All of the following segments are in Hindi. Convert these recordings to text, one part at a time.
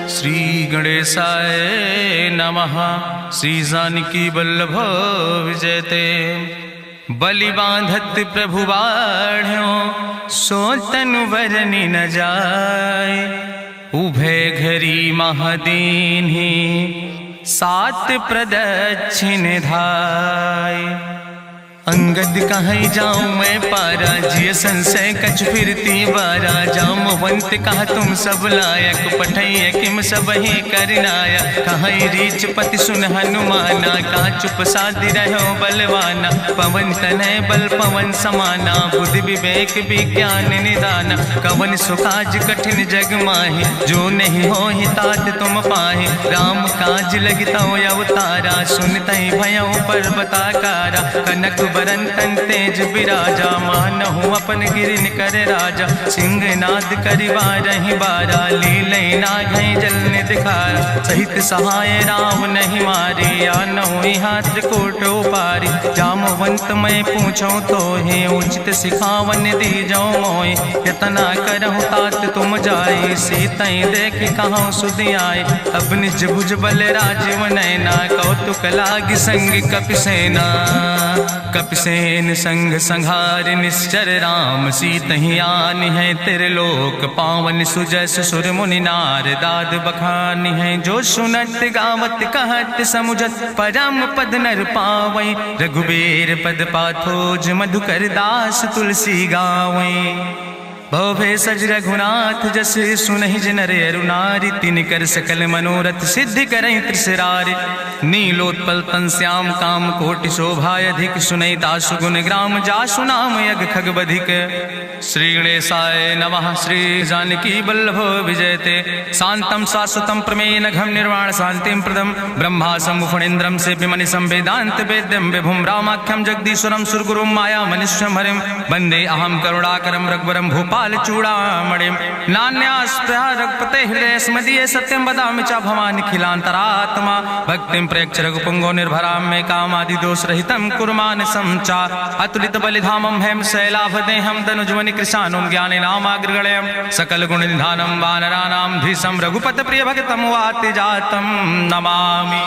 श्री गणेशाय नमः। श्री जानकी वल्लभ विजयते। बलि बांधत प्रभु बाढ़ो सो तनु बरनि न जाय। उभय घरी महादीन्हि सात प्रदक्षिण धाय। अंगद कहीं जाऊं मैं पारा जिय संशय कछ फिरती बारा। जामवंत कहा तुम सब लायक पठैय किम सब ही करनाया। कहीं रीच पति सुन हनुमाना कहा चुप साधि रहो बलवाना। पवन तनय बल पवन समाना बुद्धि विवेक विज्ञान निदाना। कवन सुकाज कठिन जग माहि जो नहीं हो ही तात तुम पाहि। राम काज लगितो अवतारा सुनतहि भयउ पर्वताकारा। कनक बरन तन तेज बिराजा मानहु अपन गिरिन कर राजा। सिंह नाद करिवारहि बारा लीलै नागहि जल निधिखारा। सहित सहाय राम नहीं मारे आनहु यहाँ त्रिकूट उपारी। जामवंत मैं पूछो तो हे उचित सिखावन दीजो मोय। यतना करहु तात तुम जाए सीतई देख कहूँ सुधि आए। अब निज भुज बल राजीव नैना कौतुक लाग संग कपिसेना। कपिसेन संग संहार निश्चर राम सीतहि आनि है त्रिलोक पावन। सुजस सुर मुनि नार दाद बखानि है। जो सुनत गावत कहत समुझत परम पद नर पावै। रघुबीर पद पाथोज मधुकर दास तुलसी गावै। भवभय सज रघुनाथ जस सुनहि जिनर अरुनारि। तिन कर सकल मनोरथ सिद्धि करहि त्रिसरारि। नीलोत्पल तन श्याम काम कोटि शोभा अधिक। सुनहि दासु गुण ग्राम जासु नाम यज्ञ खग बधिक। श्री गणेशाय नमः। श्री जानकी वल्लभ विजयते। शांतम शाश्वतम प्रमेयन घम निर्वाण शांतिम प्रदम। ब्रह्मा शंभु फणीन्द्रम सेव्यमणि संवेदांत वेद्यम विभुम रामाख्यम जगदीश्वरम सुरगुरुम माया मनुष्यम हरिम। वंदे अहम करुणाकरम रघुवरम भूपाल चूड़ामणिम। नान्यास्पृहा रघुपते हृदय स्मदीय सत्यम वदामि च भवानि खिलांतरात्मा। भक्तिम प्रयच्छ रघुपुंगो निर्भराम मे कामादि दोष रहितम कुर्मान समचा। अतुलित बलिधामम हेम शैलाभदेहम दनुजवनि कृशानुम ज्ञानि नामाग्रगण्यम। सकल गुण निधानम वानराणाम धीसम रघुपत प्रिय भगतम वाति जातम नमामि।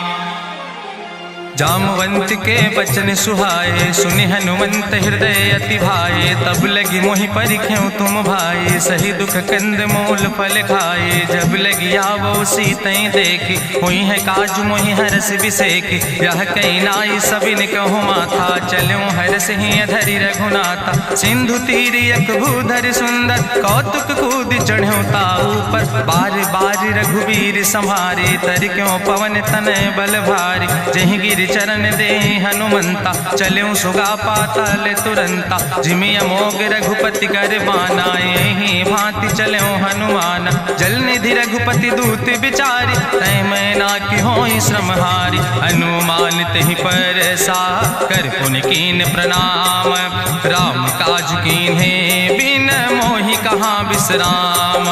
जामवंत के बचन सुहाए सुनि हनुमंत हृदय अति भाए। तब लगी मोहि परिख्यो तुम भाई सही दुख कंद मूल फल खाए। जब लगी आवो सीतई देखी हुई है काज मोहि हरस बिसेखी। यह कई नाई सबिन कहु माथा चलो हरस ही धरि रघुनाथा। सिंधु तीर यक भूधर सुंदर कौतुक कूद चढ़ो ताऊ पर। बार बार रघुबीर संहारे तर क्यों पवन तनय बल भारी। जहि गिर चरण दे हनुमंता चलो सुगा पाताल तुरंता। जिमि अमोघ रघुपति कर बाना यही भांति चलो हनुमाना। जल निधि रघुपति दूत बिचारी तय मैना की होई श्रमहारी। हनुमान तहि पर सा कर पुनि कीन प्रणाम। राम काज कीन्हे बिन मोहि कहाँ विश्राम।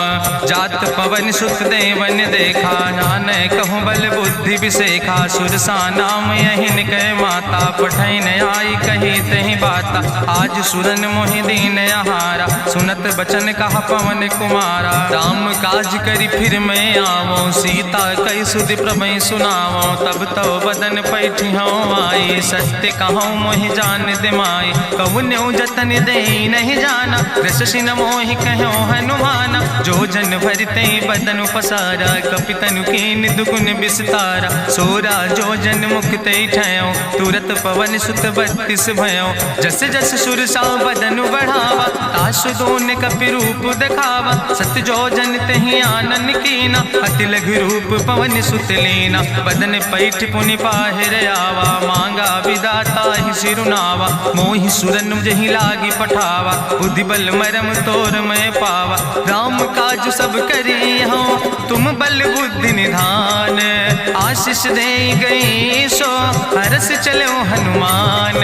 जात पवन सुत देवन देखा नानय कहूँ बल बुद्धि विसेखा। सुरसा नाम यहिन कह माता पठैन आई कही तहि बाता। आज सुरन मोहि दीन आहारा सुनत बचन कहा पवन कुमारा। राम काज करी फिर मैं आवो सीता कई सुधि प्रभु सुनावो। तब तो बदन पैठी हूँ आई सत्य कहूँ मोहि जान दिमाई। कहुन्यु जतन दे नहीं जाना रससिन मोहि कहो हनुमाना। जो जन भरते बदन पसारा कपितनु कीन दुगुन विस्तारा। सोरा जो जन मुक्ते ठयो तुरत पवन सुत 32 भयो। जस जस सुरसा बदन बढ़ावा तासु दोन कपि रूप दिखावा। सत्य जो जन तहि आनन कीना अति लघु रूप पवन सुत लीना। बदन पैठ पुनि पाहिर आवा मांगा विदाता ही सिरुनावा। मोहि सुरन जहि लागी पठावा बुद्धि बल मरम तोर मैं पावा। राम काज सब करी हो तुम बल बुद्धि निधान। आशीष दे गई सो हरस चलो हनुमान।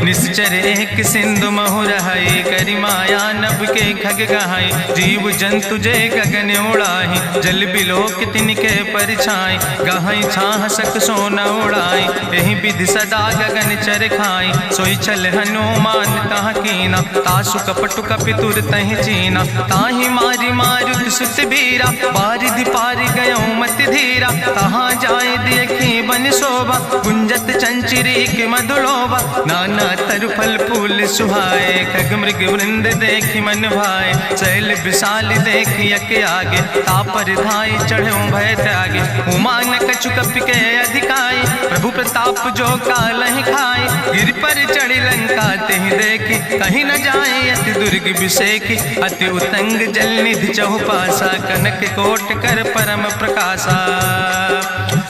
निश्चर एक सिंधु महुर हई करी माया नभ के खग गहाई। जीव जंतु जे गगन उड़ाही जल बिलोक तिनके परछाई। गहाई छाह सक सोन उड़ाई यही विधि सदा गगन चर खाई। सोई चल हनुमान तह कीना तासु कपटु कपितुर तहि चीना। ताहि मारी मारुत सुत बीरा बारिधि पारि गयो मत धीरा। तहाँ जाय देखी बन शोभा गुंजत चंचिरीक मधुलोभा। नाना तरु फल फूल सुहाए खग मृग वृंद देखी मन भाए। शैल विशाल देखी यके आगे तापर धाई चढ़ो भय त्यागे। उमान कछु कपि के अधिकाई प्रभु प्रताप जो कालहि खाई। गिर पर चढ़ी लंका तेहि देखी कहीं न जाए अति दुर्ग विषेखी। अति उतंग जल निधि चहुपासा कनक कोट कर परम प्रकाशा।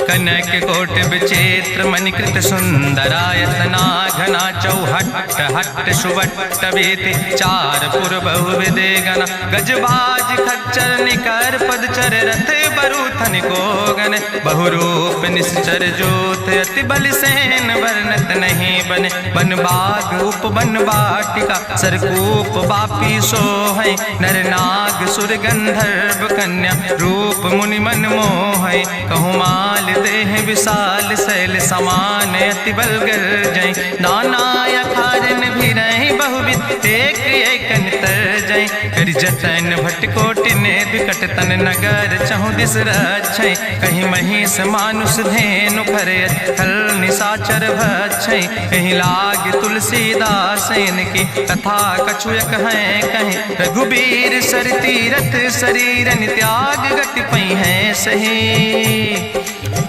कनक कोट विचित्र मणिकृत सुंदरायतना घना चौहट्ट हट्ट सुवट्ट वेति। चार पुर बहुविधे गण गजबाज खच्चर निकर पदचर रथ बरूथन को गण। बहुरूप निश्चर जोत अति बल सेन वर्णत नहीं बने। बन बाग उप बन बाटिका सरकूप बापी सोहै। नर नाग सुर गंधर्व कन्या रूप मुनि मन मोहै। कहूँ माल देह विशाल शैल समान अति बल गर्जै। नाना अखारन भी रही बहुविध एक एक नितर जै। कर जतन भटकोटि ने विकट तन नगर चहु दिस रक्षै। कहीं महिष मानुष धेनु खरे खल निशाचर भक्षै। कहीं लाग तुलसीदास की कथा कछुयक है कहीं। रघुबीर सर तीरथ शरीरन त्याग गति पई है सही।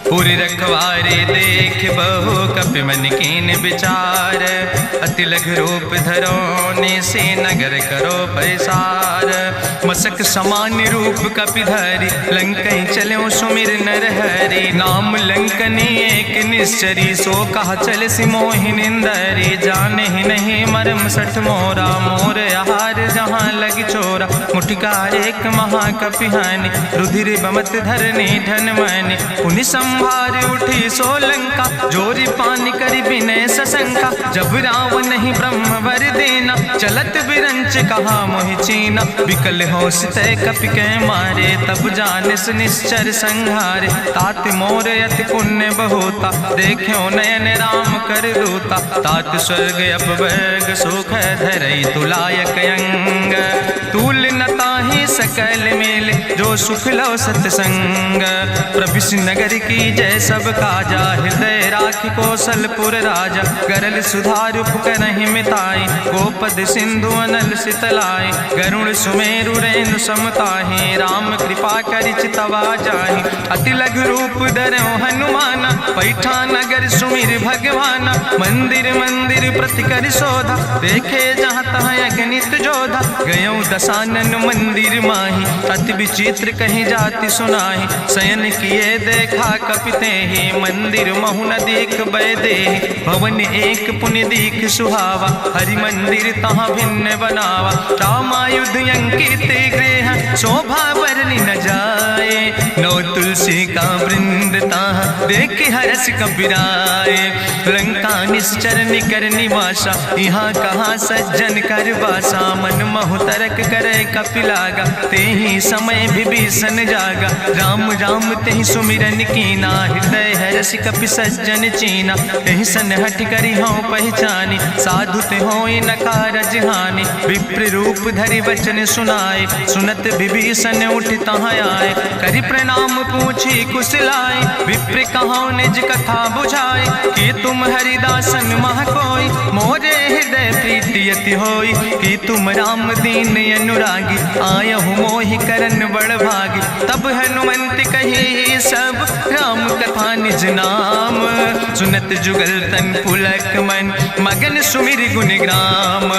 पुरि रखवारे देख बहु कपि मन कीन विचार। अति लघु रूप धरो ने से नगर करो पैसार। मसक समान रूप कपि धरि लंकई चलो सुमिर नर हरि। नाम लंकनी एक निश्चरी सो कहा चल सि मोहि निंदरी। जाने ही नहीं मरम सठ मोरा मोर आहार जहाँ लग चोरा। मुठिकार एक महाकपि हानि रुधिर बमत धरनी धन मनि। पुनि संभार उठी सोलंका जोरी पानी करी विनय सशंका। जब रावण नहीं ब्रह्म वर देना चलत बिरंच कहा मोहि चीना। विकल होश तय कपि के मारे तब जानिस निश्चर संहारे। तात मोर अति पुण्य बहुता देखो नयन राम कर दूता। तात स्वर्ग अपवर्ग सुख धरई तुलायक अंग। तूल न ताहि सकल मेल जो सुख लो सत्संग। प्रभिस नगर की जय सब काजा हृदय राखि कौशलपुर राजा। गरल सुधारु करहि मिताई गोपद सिंधु अनल सितलाई। गरुण सुमेरु रेणु समताहि राम कृपा करि चितवा जाहि। अति लघु रूप धरो हनुमाना पैठा नगर सुमिर भगवाना। मंदिर मंदिर प्रति कर शोधा देखे जहाँ तहाँ अगणित जोधा। गयो दशानन मंदिर माही अति विचित्र कहीं जाति सुनाही। शयन किए देखा कपिते ही मंदिर महु न देख बैदे। भवन एक पुण्य दीख सुहावा हरि मंदिर तहाँ भिन्न बनावा। रामायुध अंकित गृह शोभा वर्णि न जाए। नौ तुलसी का वृंद तहाँ देख हरस कबीराए। लंका निश्चर निकर निवासा यहाँ कहाँ सज्जन कर वासा। मन महु तरक करे कपिलागा ते ही समय विभीषण जागा। राम राम तेहि सुमिरन कीना हृदय हरस कपि सज्जन चीना। एहि सन हठ करि हूँ पहचानी साधु ते होई न कारज हानि। विप्र रूप धरि वचन सुनाए सुनत विभीषण उठ तहाँ आए। करि प्रणाम पूछी कुशलाए विप्र कहाँ निज कथा बुझाए। कि तुम हरिदासन मह कोई मोरे हृदय प्रीति अति होई। कि तुम राम दीन अनुरागी आयहु मोहि करन बड़ भागी। तब हनुमंत कही सब राम कथा निज नाम। सुनत जुगल तन पुलक मन मगन सुमिर गुण ग्राम।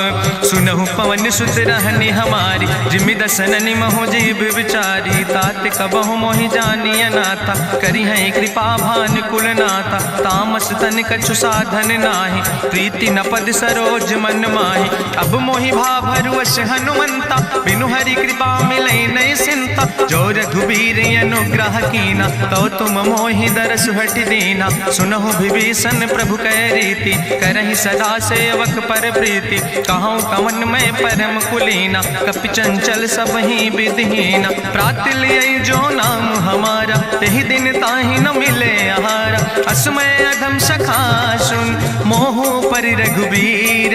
सुनहु पवन सुत रहनी हमारी जिमि दसननि महो जीव विचारी। तात कबहु मोहि जानी अनाथा करी है कृपा भान कुल नाथा। तामस तन कछु साधन नाही प्रीति न पद सरोज मन माही। अब मोहि भाभरुवश हनुमंता बिनु हरि कृपा मिलै नहीं सिंता। जो रघुबीर अनुग्रह कीना तो तुम मोहि मोहि दरस हटि दीना। सुनहु विभीषण प्रभु कै रीति, करहि सदा सेवक पर प्रीति। कहूँ कवन में परम कुलीना, कपि चंचल सब ही विधिहीना। प्रात लिये जो नाम हमारा, यही दिन ताहि न मिले आहारा। असमय अधम सखा सुन, मोह परि रघुबीर।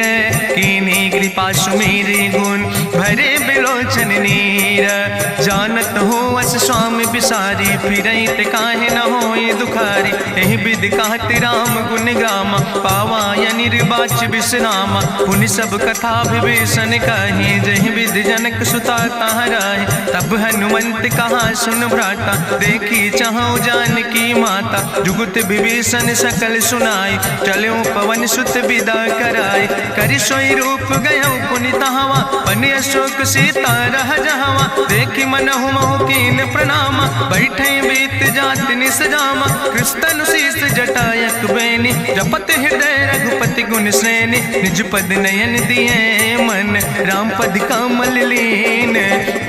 कीन्ही कृपा सुमीरि गुण, भरे बिलोचन नीर। जानत हो अस स्वामी बिसारी, फिरहि ते काहे न होई दुखारी। एहि विधि कहत राम गुण गामा, पावा निर्वाच विश्रामा। पुनि सब कथा विभीषण कही, जहि विधि जनक सुता कहाँ रहे। तब हनुमंत कहा सुन भ्राता, देखी चाहूँ जानकी माता। जुगुत विभीषण सकल सुनाई, चलो पवन सुत विदा कराई। करि सोई रूप गयो पुनि तहवा, बनि अशोक सीता रह जहवा। देखी मनहु मोह कीन प्रणामा, बैठे बीत जात निस जामा। कृष्ण शीस जटायक बेनी, जपत हृदय रघुपति गुण श्रेणी। निज पद नयन दिए मन, राम पद कमल लीन।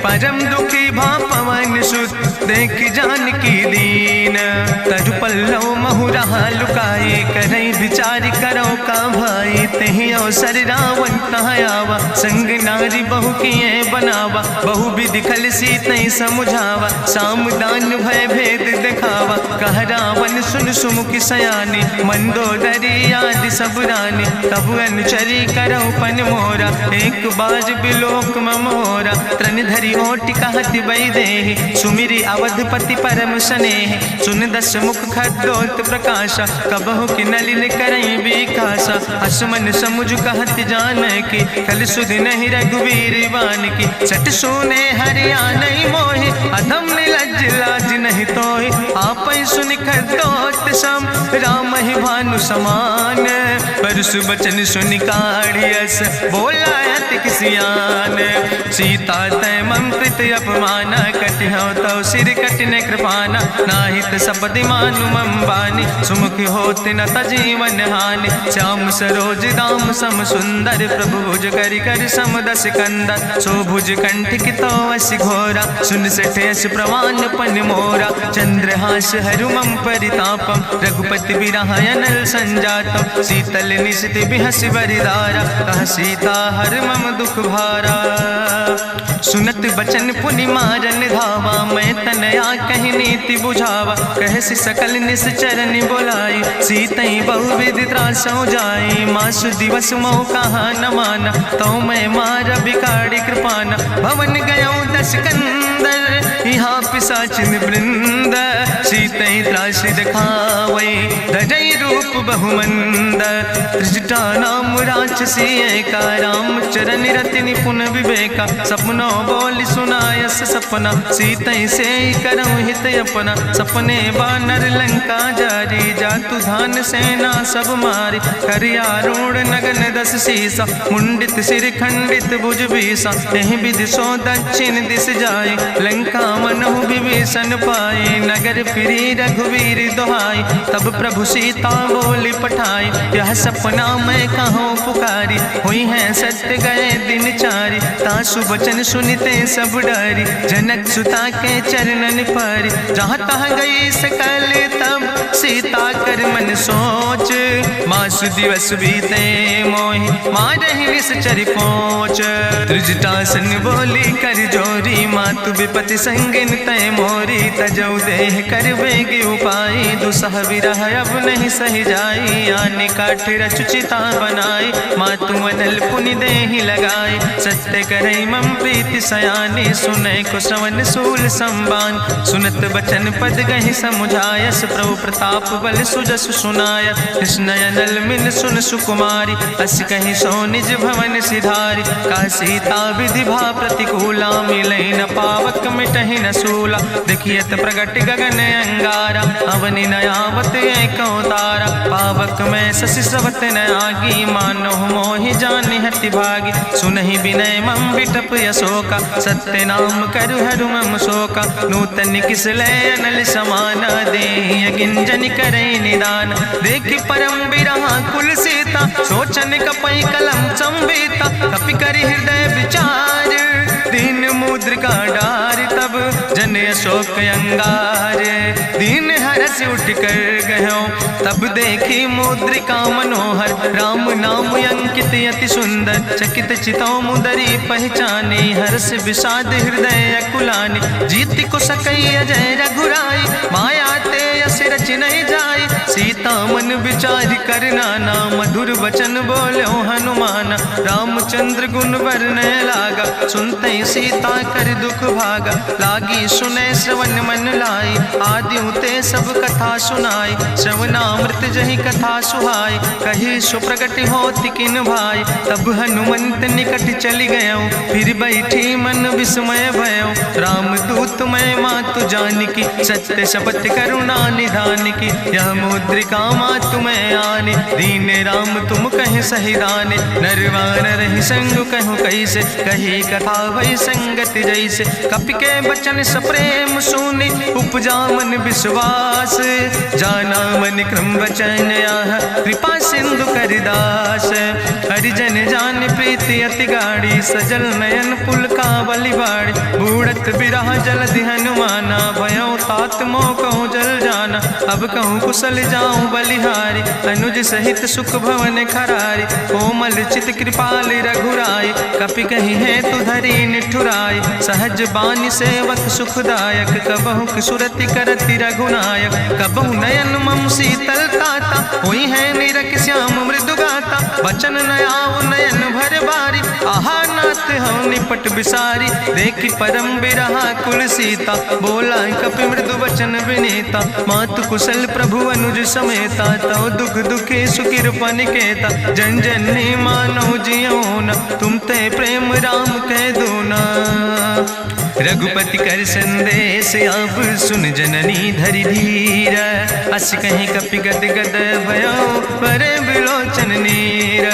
परम दुखी भा पवन सुत, देख जानकी दीन। तरु पल्लव महु रहा लुकाई, करई विचार करो का भाई। तेहि अवसर रावण तहाँ आवा, संग नारी बहु किए बनावा। बहु विधि खल सीतहि समुझावा, साम दान भय भेद दिखावा। कह रावण सुन सुमुखि सयानी, मंदोदरी आदि सब रानी। तब अनुचरी करौ पन मोरा, एक बाज बिलोक ममोरा। त्रन धरि ओट कहत वैदेही, सुमिरि अवधपति परम स्नेह। सुन दस मुख खद्योत प्रकाशा, कबहु कि नलिन करई विकासा। असमन समुझ कहत जानकी, कल सुध नहीं रघुवीर बान की। सट सुने हरियाणई मोहि, अधम निलज्ज लाज नहीं तोहि। आपै सुनि खद्योत सम, राम ही भानु समान। परसु बचन सुनि काढ़ियस, बोला अति किसियान। सीता तै मम कृत अपमाना, कटिहौ तौ सिर कटिन कृपाना। नाहित सपदि मानु मम बानी, सुमुख होत न तजीवन हानि। श्याम सरोज दाम सम सुंदर, प्रभु भुज करि करि सम दस कंदर। सो भुज कंठ कितो अस घोरा, सुन सठ यस प्रवान पन मोरा। चंद्रहास हरु मम परितापम, रघुपति बिरह अनल संजातम। शीतल निशित बिहसि बरिदारा, कह सीता हर मम दुख भारा। सुनत बचन पुनि मारन धावा, मैं तनया कहि नीति बुझावा। कहसि सकल निश्चरनि बोलाई, सीतई बहुविधि त्रासौ जाई। मासु दिवस मोह कहा न माना, तो मैं मार बिगाड़ी कृपाना। भवन गयो दस कंदर, यहाँ पिशाचिन वृंद। सीतई त्रास दिखावै, धजई रूप बहुमंद। त्रिजटा नाम राक्षसी एका, राम चरण रति निपुण विवेका। सपनो बोल सुनायस सपना, सीतई से करऊँ हित अपना। सपने बानर लंका जारी, जातु धान सेना सब मारी। करियारूढ़ नगन दस सीसा, मुंडित सिर खंडित भुज बीसा। यही विधि सो दक्षिण दिस जाए, लंका मनहु विभीषण पाए। नगर फिरी रघुवीर दुहाई, तब प्रभु सीता बोली पठाई। यह सपना मैं कहूँ पुकारी, हुई है सत्य गए दिन चारी। तासु वचन सुनते सब डरी, जनक सुता के चरणन पर। जहाँ तहाँ गई सकल तब, सीता कर मन सोच। मासु दिवस बीते मोहि, मारहि निश्चर पहुँच। त्रिजटासन बोली कर जोरी, मातु विपति संगिन तय मोरी। तजौ देह कर बेग उपाय, दुसह विरह अब नहीं सही जाई। आने काठ रचुचिता बनाई, मातु अनल पुनि देहि लगाई। सत्य करई मम प्रीति सयानी, सुनै को श्रवण सूल संबान। सुनत बचन पद गहि समुझायस, प्रभु प्रताप बल सुजस सुनाय। कृष्ण अनल मिल सुन सुकुमारी, अस कहि सो निज भवन सिधारी। का सीता विधि भा प्रतिकूला, मिलै न पावक मिटहि न सूला। देखियत प्रगट गगन अंगारा, अवनि न आवत एक तारा। पावक में शशि स्रवत न आगी, मानो मोहि जानि हति भागी। सुनहि विनय मम विटप यशोका, सत्य नाम करु हरु मम शोका। नूतन किस लय अनल समाना, देहि अगिंजन करई निदान। देखि परम बिरहा कुल सीता, सोचन कपई कलम संवेता। कपि करि हृदय विचार, दीन मुद्रिका डार तब जन अशोक अंगार। दीन हरस उठ कर गयो तब देखी मुद्रिका मनोहर। राम नाम अंकित अति सुंदर चकित चितौ मुदरी पहचानी। हर्ष विषाद हृदय अकुलानी जीत को सकई अजय रघुराई। माया ते यस रच नहीं जाई सीता मन विचार कर नाना। मधुर वचन बोलो हनुमाना रामचंद्र गुण वर्णय लागा। सुनते सीता कर दुख भागा लागी सुने श्रवण मन लाई। आदि ते सब कथा सुनाई श्रवणामृत जहि कथा सुहाई। कही सुप्रगट होति किन भाई तब हनुमंत निकट चली गयो। फिर बैठी मन विस्मय भयो रामदूत मैं मातु जानकी। सत्य शपथ करुणा निधान की यह मुद्रिका मातु मैं आनी। दीन राम तुम कहे सही दाने नरवान रही संग कहूँ कैसे। कही कथा वही संगत जैसे कपि के बचन सप्रेम सुनी। उपजा मन विश्वास जाना मन क्रम वचन आह कृपा सिंधु करिदास। हरिजन जान प्रीति अति गाड़ी सजल नयन पुलकावली बाड़ी। बूढ़त बिरह जलधि हनुमाना भयो तात मोह कहूँ जल जाना। अब कहूँ कुशल जाऊँ बलिहारी अनुज सहित सुख भवन खरारी। कोमल चित कृपाल रघुराई कपि कही है तु धरी निठुराई। सहज बानी सेवक सुखदायक कबहु सुरति करति रघुनायक। कबहु नयन मम शीतल ताता हुई है निरख श्याम मृदु गाता। बचन नयाव नयन भर बारी आहा नाथ हम निपट बिसारी। देखी परम बिरहा कुल सीता बोला कपि मृदु वचन विनीता। मातु कुशल प्रभु अनुज समेता तव दुख दुखी सुखिर पनिकेता। जन जननी मानो जियोना तुम ते प्रेम राम कह दूना। रघुपति कर संदेश अब सुन जननी धरि धीर। अस कहीं कपि गद गद भयो पर बिलोचन नीर।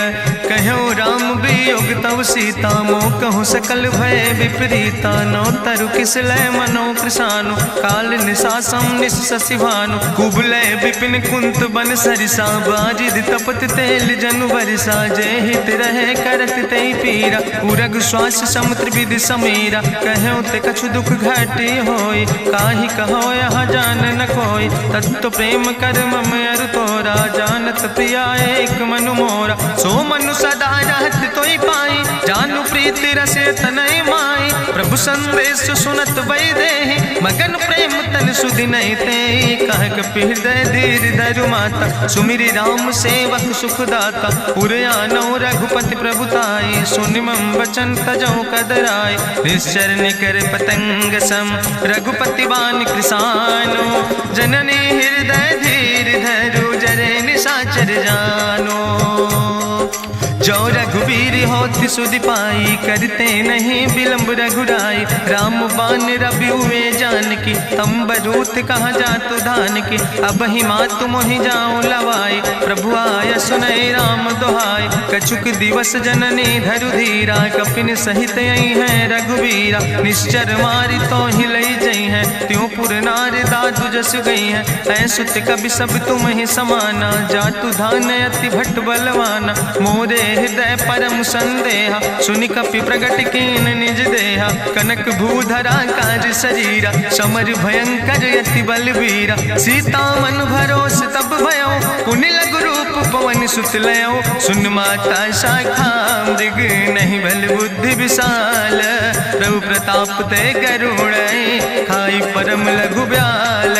कहो राम वियोग तव सीता मोह कहूँ सकल भय विपरीता। नो तरु किस लय मनो कृषानु काल निशासम निशि भानु। कुबलय विपिन कुंत बन सरिसा बाजिद तपत तेल जनु बरिसा। जय हित रहे करत ते पीरा उरग श्वास समुद्र विधि समीरा। कहो ते कछु दुख घाटी होई काहि कहो यह जान न कोई। तत्व प्रेम कर मम अरु तोरा जानत प्रिया एक मनु मोरा। सो मनु सदा रहत तोई पाई जानु प्रीति रसे तनय माई। प्रभु संदेश सुनत वै देहि मगन प्रेम तन सुधि नहीं ते। कह कपि हृदय धीर धरु माता सुमिरि राम सेवक सुखदाता। पुरयानो रघुपति प्रभुताई सुनि मम वचन तजौ कदराई। निश्चर निकर पतंग सम रघुपति बान कृसानो। जननी हृदय धीर धरु जरे निशाचर जानो। जो रघुवीर होति सुधि पाई करते नहीं विलंब रघुराई। राम बान रवि हुए जानकी तम्बरूत कहाँ जातु धान की। अब ही मातु मोहि जाऊँ लवाई प्रभु आय सुनय राम दुहाई। कछुक दिवस जननी धरु धीरा कपिन सहित यही है रघुवीरा। निश्चर मारी तो ही लई जई है त्यों पुर नार दादु जस गई है। ऐसुत कभी सब तुम ही समाना जातु धान अति भट बलवाना। मोरे हृदय परम संदेहा सुनि कपि प्रगट कीन निज देहा। कनक भूधरा काज शरीरा समर भयंकर यति बलवीरा। सीता मन भरोस तब भयो पुनि लघु रूप पवन सुत लयो। सुन माता शाखा मृग नहीं बल बुद्धि विशाल। प्रभु प्रताप ते करुण खाई परम लघु ब्याल।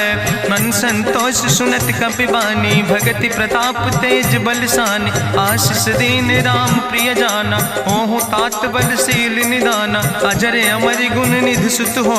मन संतोष सुनत कपि बानी भगति प्रताप तेज बलसानी। आशीष दीन राम प्रिय जाना ओहु तात बलशील निदाना। अजर अमर गुण निधि सुत हो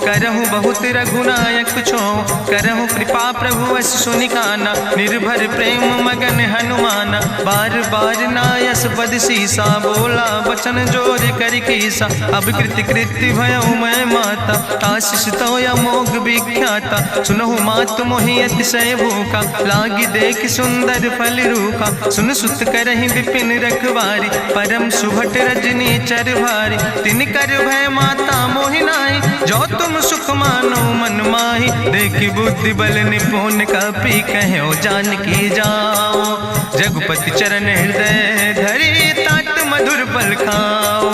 करहु बहुत रघुनायक छो। करहु कृपा प्रभु अस सुनिकाना निर्भर प्रेम मगन हनुमाना। बार बार नायस पद सीसा बोला वचन जोर कर कीसा। अब कृति कृति भयो मैं माता आशीष तो अमोघ विख्याता। सुनहु मातु मोहि अतिशय भूखा लागी देख सुंदर फल रूखा। सुन सुत करहि विपिन रखवारी परम सुभट रजनी चर भारी। तिन कर भय माता मोहि नाहि जो तुम सुख मानो मन माहि। देखि बुद्धि बल निपुण कपि कहो जानकी जाओ। रघुपति चरण हृदय धरि तात मधुर पल खाओ।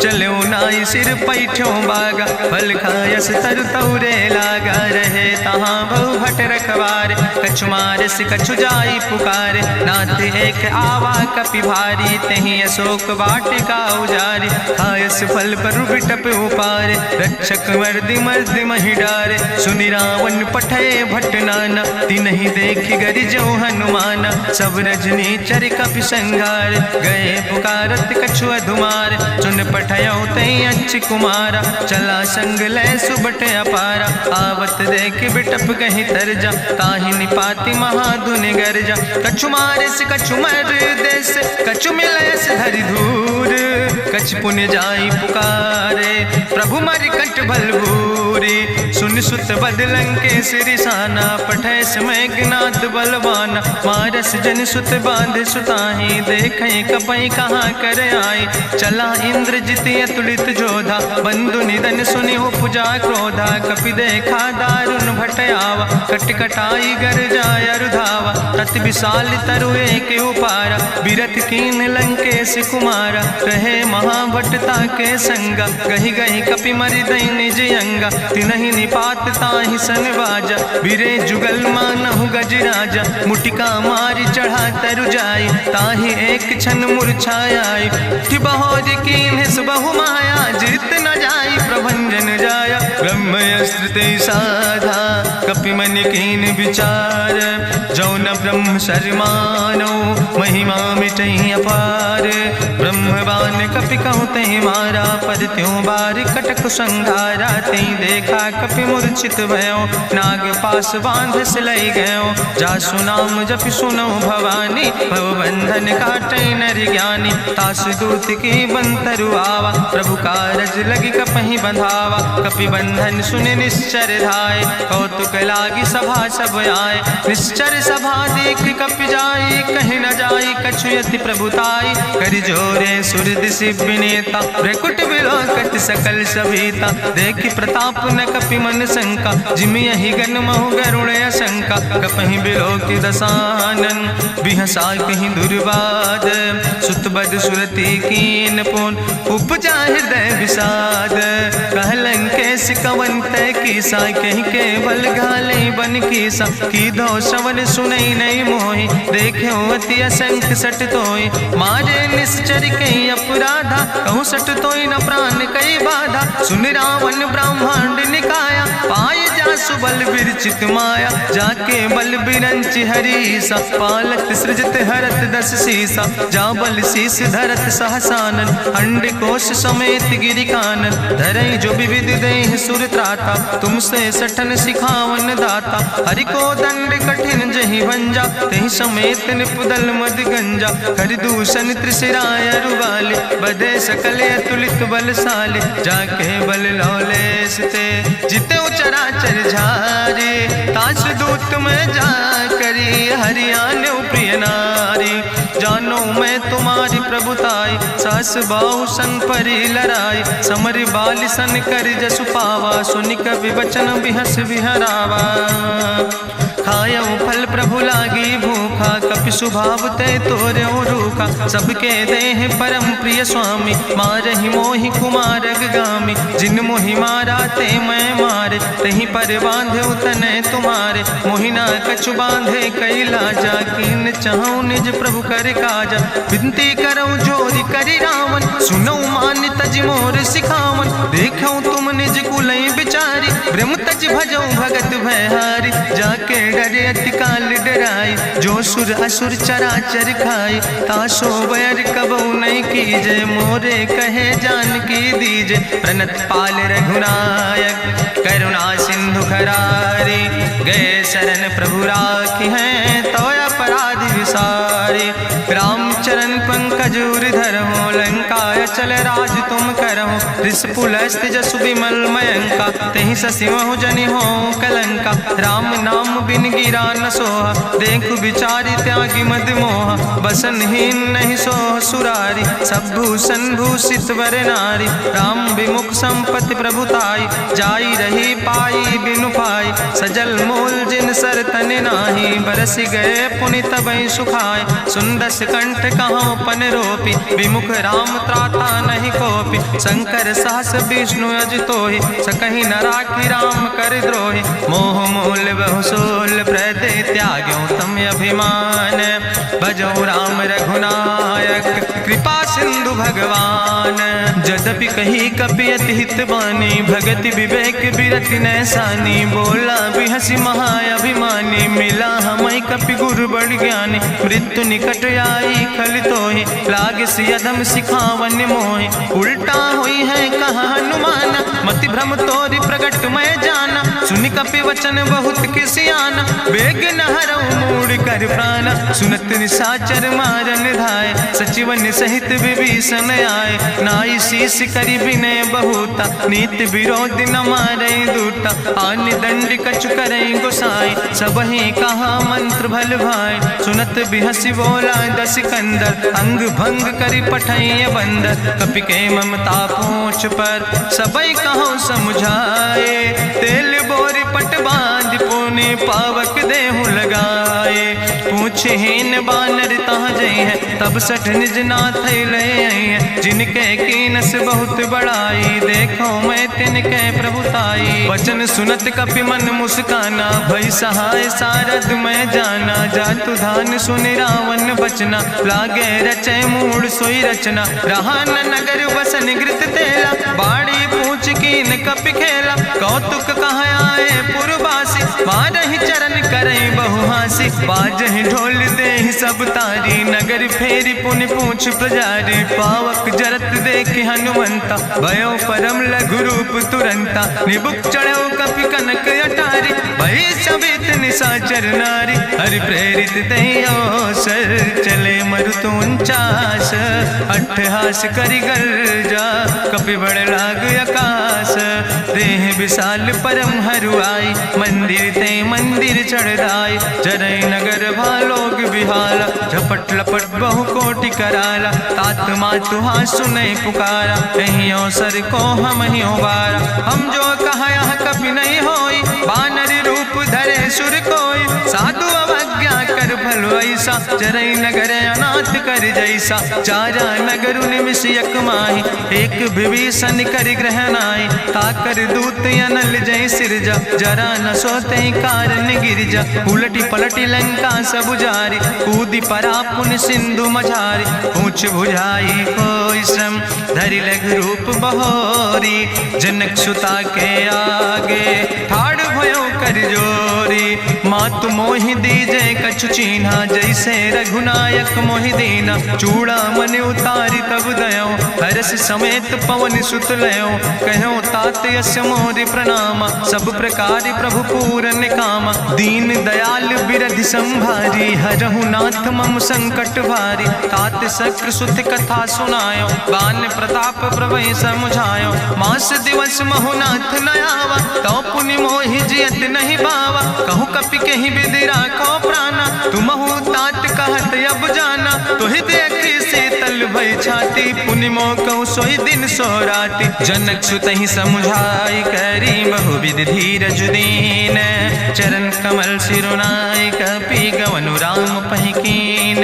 चलो नाई सिर पैठो बागा, फल खायस तरु तौरे लागा। रहे तहाँ बहु भट रखवार, कछु मारस कछु जाई पुकार। नाथ एक आवा कपि भारी, तहीं अशोक वाटिका उजारी। खायस फल पर बिटप उपार, रक्षक मर्दि मर्दि महि डारे। सुनि रावण पठय भट नाना, तिन्हि देखि गरिजौ हनुमाना। सब रजनी चर कपि संघार, गए पुकारत कछु अधुमार। चुन पठयौ तई अच्छ कुमारा, चला संग लय सुबट अपारा। आवत देख बिटप कहीं तरजा, ताहि निपाति महाधुनि गर्जा। कछु मारिस कछु मर देस, कछु मिलयस धरि धूर। कछ पुण्य जाई पुकारे, प्रभु मरि कंठ बलभूरी। सुन सुत बदलं के सिरिसाना, पठय समय ज्ञात बलवाना। मारस जन सुत बांध सुताही, देखें कपई कहाँ कर आई। चला इंद्रजित अतुलित जोधा, बंधु निधन सुनि उपजा क्रोधा। कपि देखा दारुण भटयावा, कट कटाई गर जाय रुधावा। तत विशाल तरु एक उपारा, बिरथ कीन लंकेश कुमारा। रहे महाभटता के संगा, गही गही कपि मरि दई निज अंगा। तिनहि निपात ताहि सन बाजा, बिरे जुगल मानहु गजराजा। मुटिका मारी चढ़ा तरु जाई, ताहि एक क्षण मूर्छाई। बहोज कीन बहु माया, जीत न जाई प्रभंजन जाया। ब्रह्मस्त्र ते साधा, कपि मन कीन विचार। जौन ब्रह्म शर्मानो, महिमा मिटई अपार। ब्रह्मवान कपि कहु तहि मारा, पद त्यों बार कटक संघारा। तई देखा कपि मूर्छित भयो, नाग पास बांध सिलई गयो। जासु नाम जपि सुनो भवानी, भव बंधन काटई नर ज्ञानी। तासु दूत की बंतरु आवा, प्रभु कारज लगी कपहि बंधावा। कपि बंधन सुनि निश्चर धाय, कौतुक लागी सभा सब आए। निश्चर सभा देख कपि जाई, कहीं न जाई कछु यति प्रभुताई। करि जोरे सुर दिसि विनेता, भ्रकुट विलोकत सकल सभीता। देखि प्रताप न कपि मन शंका, जिमि यहि गन महु गरुण शंका। कपहि बिलोकि दसानन, बिहसा कहीं दुर्वाद। सुत बद सुरति कीन पुन, उपजा हृदय विषाद। कहलन केस कवन तय कीसा, कहीं केवल घाले बन कीसा। कीधो श्रवण सुनई नहीं मोहि, देख्यो अति असंख्य सट तोय। मारे निश्चर कई अपराधा, कहूँ सट तोय न प्राण कई बाधा। सुन रावण ब्रह्मांड निकाया, पाय जासु बल विरचित माया। जाके बल बिरंच हरीसा, पालत सृजत हरत दस सीसा। जा बल शीस धरत सहसानन, अंड कोश समेत गिरि कानन। धरई जो विविध देह सुर त्राता, तुमसे सठन सिखावन दाता। हरि को दंड कठिन जहि भंजा, तहि समेत निपुदल मद गंजा। हरि दूषण त्रिशिराय रुवाले, बधे सकल अतुलित बलशाले। जाके बल लौलेस ते, जिते चराचर झारे। तास दूत में जा करी, हरियाण प्रिय नारी। जानो मैं तुम्हारी प्रभुताई, सास बाहु संग परी लड़ाई। समर बाल सन कर जसु पावा, सुनि कवि वचन बिहस बिहरावा। खायौ फल प्रभु लागी भूखा, कपि स्वभाव ते तोर्यो रूखा। सबके देह परम प्रिय स्वामी, मारहि मोहि कुमारग गामी। जिन मोहि मारा ते मैं मारे, तहीं पर बांधे तने तुम्हारे। मोहिना कछु बांधे कैला, जाकीन चाहूं निज प्रभु कर काजा। विनती करऊं जोरि करि रावण, सुनौ मान तज मोर सिखावन। देखऊं तुम निज कुलई बिचारी, ब्रह्म तज भजऊं भगत भयहारी। जाके डरे अति काल डराई, जो सुर असुर चराचर खाई। तासो बैर कबऊ नहीं कीजे, मोरे कहे जान की दीजे। प्रणत पाल रघुनायक, करुणा सिंधु खरारी। गए शरण प्रभु राखी हैं, तो अपराध विसारी। रामचरण पंकज उर धरहु, लंकाय चल राज तुम करहु। रिस पुलस्त जसु विमल मयंका, तहि ससि महु जनि हो कलंका। राम नाम बिन गिरा न सोहा, देखु बिचारी त्यागी मद मोहा। बसनहीन नहीं सोह सुरारी, सब भूषण भूषित वर नारी। राम विमुख संपत्ति प्रभुताई, जाई रही पाई बिनु पाई। सजल मोल जिन सर तन नाही, बरस गए पुनि तबहि सुखाए। सुंदस कंठ कहाँ पन रोपी, विमुख राम त्राता नहीं कोपी। शंकर सहस विष्णु अज तोहि, सकहि न राखी राम कर द्रोहि। मोह मूल बहुसूल प्रदे त्याग्यो तम अभिमान। भजो राम रघुनायक कृपा सिंधु भगवान। यद्यपि कही कपि अति हित बानी, भगति विवेक बिरति नैसानी। बोला बिहसी महाअभिमानी, मिला हमई कपि गुरु बड़ ज्ञानी। मृत्यु निकट आई खल तोहि, लागे सियधम सिखावन मोहि। उल्टा हुई है कहा हनुमान, मति भ्रम तोरि प्रगट मैं जाना। सुनि कपि वचन बहुत किसियाना, बेग न हरऊ मूढ़ कर प्राण। सुनत निशाचर मारन धाय, सचिवन सहित विभीषण आए। नाई शीस करि विनय बहुता, नीति विरोध न मारै दूता। आन दंड कछु करै गोसाई, सबहि कहा मंत्र भल भाई। सुनत बिहसी बोला दस कंदर, अंग भंग करि पठैय बंदर। कपि के ममता पूछ पर, सबई कहो समुझाए। तेल बोरी पट बांध पुनि पावक देहु लगाए। पूछहीन बानर तहाँ जई है, तब सठ निज नाथ ले आई है। जिनके कीनस बहुत बड़ाई, देखो मैं तिनके प्रभुताई। वचन सुनत कपि मन मुस्काना, भई सहाय सारद मैं जाना। जातु धान सुनि रावण बचना, लागे रचै मूढ़ सोई रचना। रहा न नगर बसन घृत तेला, बाड़ी पूछ कीन कपि खेला। कौतुक कहाँ आए पुरवासी, मारहि चरण करई बहुहासी। बाजहि ढोल देहि सब तारी, नगर फेरी पुनि पूछ पुजारी। पावक जरत देखि हनुमंता, भयो परम लघु रूप तुरंता। निबुक चढ़ो कपि कनक अटारी, भई सबित निशाचर नारी। हरि प्रेरित तहि अवसर, चले मरुत 49। अट्ठहास करि गर्जा, कपि बड़ लाग आकाश। देह विशाल परम हरुआई, मंदिर ते मंदिर चढ़ाई। जरै नगर भालोग बिहाला, झपट लपट बहु कोटि कराला। तात मातु हाँ सुनै पुकारा, एहि अवसर को हम ही बारा। हम जो कहा यहाँ कपि नहीं होई, बानर रूप धरे सुर कोई। साधु अवज्ञा कर फल ऐसा, जरै नगर अनाथ कर जैसा। चारा नगर निमिष यक माही, एक विभीषण कर ग्रह नाई। ताकर दूत अनल जय सिरजा, जरा न सोते कारण गिरजा। उलटी पलटी लंका सब जारी, कूदी परा पुन सिंधु मझारी। पूछ बुझाई कोई श्रम, धरि लघु रूप बहोरी। जनक सुता के आगे, ठाड़ भयो कर जोरी। मातु मोहि दीजे कछु चीन्हा, जैसे रघुनायक मोहि दीना। चूड़ा मन उतारी तब दयो, हरस समेत पवन सुत लयो। कहो तात यस मोरि प्रणामा, सब प्रकार प्रभु पूरन कामा। दीन दयाल बिरधि संभारी, हरहु नाथ मम संकट भारी। तात शक्र सुत कथा सुनायो, बान प्रताप प्रभय समुझायो। मास दिवस महु नाथ न आवा, तो पुनि मोहि जियत नहीं बावा। कहु कपि कहि विधि राखो प्राणा, तुमहु तात कहत अब जाना। तोहि देखी शीतल भई छाती, पुनि मोह कहु सोई दिन सो राति। जनक सुतहि समुझाई करी, बहुविधि धीरज दीन। चरण कमल सिरुनाई, कपि गवनु राम पहि कीन।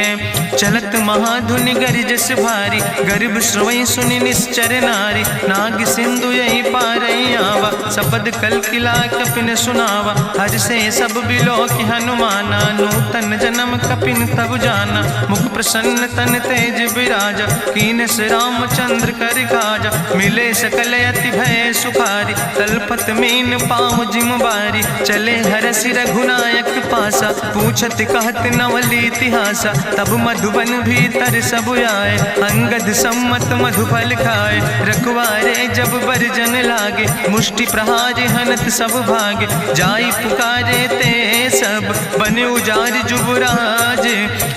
चलत महाधुनि गरिजस भारी, गर्भ श्रवई सुनि निश्चर नारी। नाग सिंधु यही पारई आवा, सबद कल किला कपिन सुनावा। हर से सब बिलोक हनुमाना, नूतन जन्म कपिन तब जाना। मुख प्रसन्न तन तेज विराजा, कीनस रामचंद्र कर काजा। मिले सकल अति भय सुखारी, तलपत मीन पाँव जिम बारी। चले हरस रघुनायक पासा, पूछत कहत नवल इतिहासा। तब मधुबन भीतर सब आए, अंगद सम्मत मधुफल खाए। रखवारे जब बरजन लागे, मुष्टि प्रहार हनत सब भागे। जाई पुकारे ते सब, बने उजार जुबराज।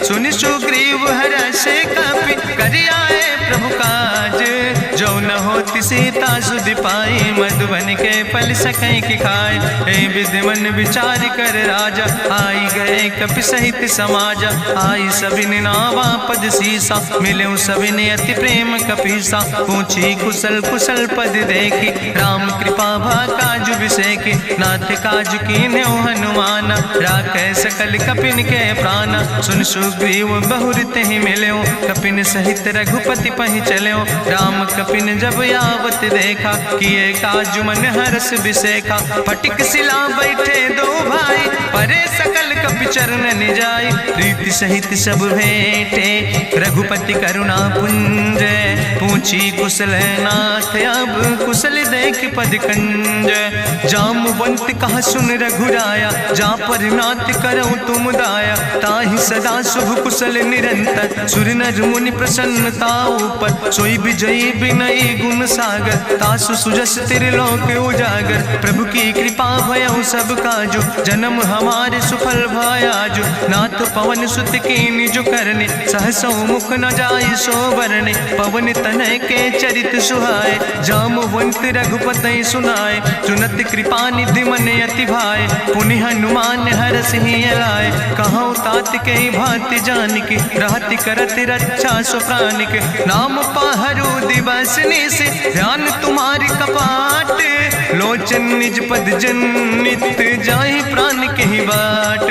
सुनि सुग्रीव हरषे कपि, करि आए प्रभु काज। जो न होति सीत सीता सुधि पाई, मधुबन के फल सकै की खाए। हे विधि मन विचार कर राजा, आई गए कपि सहित समाजा। आई सबिन नावा पद सीसा, मिले सबिन अति प्रेम कपीसा। पूछी कुशल कुशल पद देखी, राम कृपा भा काजु बिसेकी। नाथ काजु कीन्हे हनुमाना, राखे सकल कपिन के प्राणा। सुन सुग्रीव बहुर तेहि मिल्यो, कपिन सहित रघुपति पहि चल्यो। राम कपिन जब यावत देखा, किए काजु मन हरस बिसेखा। फटिक सिला बैठे दो भाई, परे सकल कपि चरण जाई। प्रीति सहित सब भेंटे, रघुपति करुणा पुंज। पूछी कुशल नाथ, अब कुशल देख पद कंज। जामवंत कहा सुन रघुराया, जा पर नाथ करऊं तुम दाया। ताहि सदा शुभ कुशल निरंतर, सुर नर मुनि प्रसन्नता ऊपर। सोई विजयी विनयी गुण सागर, तासु सुजस त्रिलोक उजागर। प्रभु की कृपा भयउ सब काजु, जन्म हमारे सुफल भयाजु। नाथ पवन सुत की निज करने, सहसो मुख न जाय सो बरने। पवन तनय के चरित सुहाए, जामवंत रघुपति सुनाए। चुनत कृपा निधि मन अति भाए, पुनि हनुमान हरस ही लाए। कहूँ तात के भांति जानकी, रहति करत रक्षा सो प्राणिक। नाम पाहरु दिवस निस, ध्यान तुम्हारी कपाट। लोचन निज पद जनित, जाहि प्राण के ही बाट।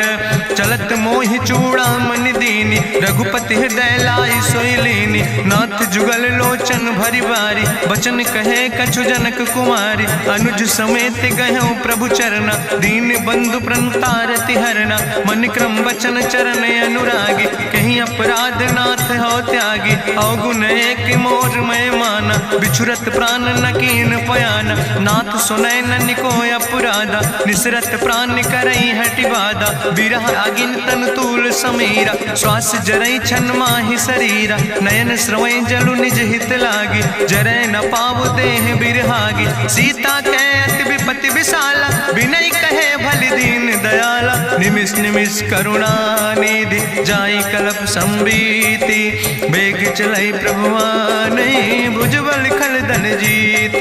चलत मोहि चूड़ामणि दीनी, रघुपति हृदय लाई सोई लीनी। नाथ जुगल लोचन भरि बारी, बचन कहे कछु जनक कुमारी। अनुज समेत गयो प्रभु चरना, दीन बंधु प्रणतारति हरना। मन क्रम बचन चरण अनुरागी, कहीं अपराध नाथ हो त्यागी। अवगुण एक मोर मैं माना, बिछुरत प्राण न कीन पयाना। नाथ सुनय नन को अपराधा, निसरत प्राण करई हटि बाधा। बिरह अगिन तन तूल समीरा, श्वास जरई छन माहि शरीरा। नयन श्रवै जलु निज हित लागी, जरै न पाव देह बिरहागी। सीता के अति विपति विशाला, विनय कहे भलि दीन दयाला। निमिष निमिष करुणा निधि, जाई कलप संबीति। बेग चलै प्रभुआनै, भुजबल खल धन जीत।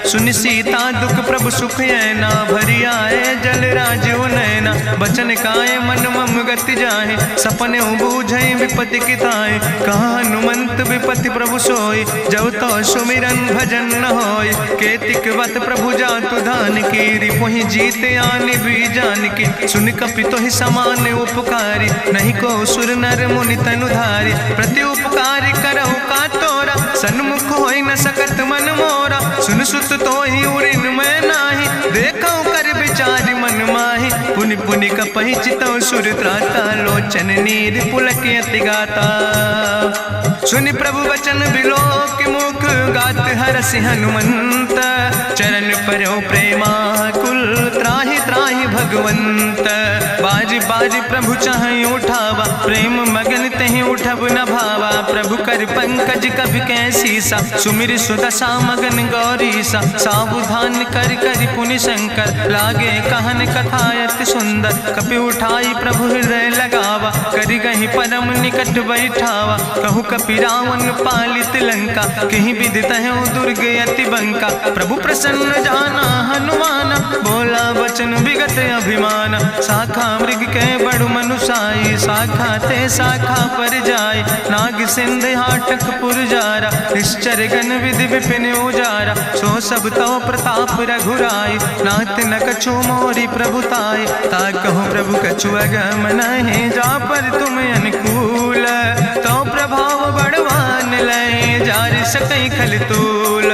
सुनि सीता दुख प्रभु सुख ऐना, भरि आए जल राजु नैना। बचन काए मन मम गति जाहे, सपने बूझै विपति किताए। कहा हनुमंत विपति प्रभु सोई, जब तो सुमिरन भजन न होय। केतिक वत प्रभु जातु धान की, रिपुहि जीत आनि भी जान की। सुन कपि तोहि समान उपकारी, नहीं को सुर नर मुनि तनुधारी। प्रति उपकार करहु का तोरा, सन्मुख होई न सकत मन मोरा। सुन सुत तोहि उरिन मैं नाही, देखौ कर विचारि मन माहि। पुनि पुनि कपहि चितौ सुर त्राता, लोचन नीर पुलक अति गाता। सुनि प्रभु वचन बिलोक मुख, गात हरसि हनुमंत। चरण पर्यो प्रेमाकुल, त्राहि त्राहि भगवंत। बाज बाज प्रभु चाहि उठावा, प्रेम मगन तेहि उठब न भावा। प्रभु कर पंकज कभि कैसीसा, सुमिर सुदशा मगन गौरीसा। सावधान कर कर पुनि शंकर, लागे कहन कथा अति सुंदर। कपि उठाई प्रभु हृदय लगावा, करि गहि परम निकट बैठावा। कहु कपि रावण पालित लंका, कहीं विधि तहु दुर्ग अति बंका। प्रभु प्रसन्न जाना हनुमाना, बोला वचन विगत अभिमाना। शाखा मृग के बड़ु मनुसाई, शाखा ते शाखा पर जाय। नाग सिंध हाटक पुरजारा, निश्चर गण विधि विपिन उजारा। सो सब तो प्रताप रघुराई, नाथ न कछु मोरी प्रभुताई। ता कहूँ प्रभु कछु अगम नहीं, जा पर तुम अनुकूल। तो प्रभाव बड़वान लय, जार सकई खल तूल।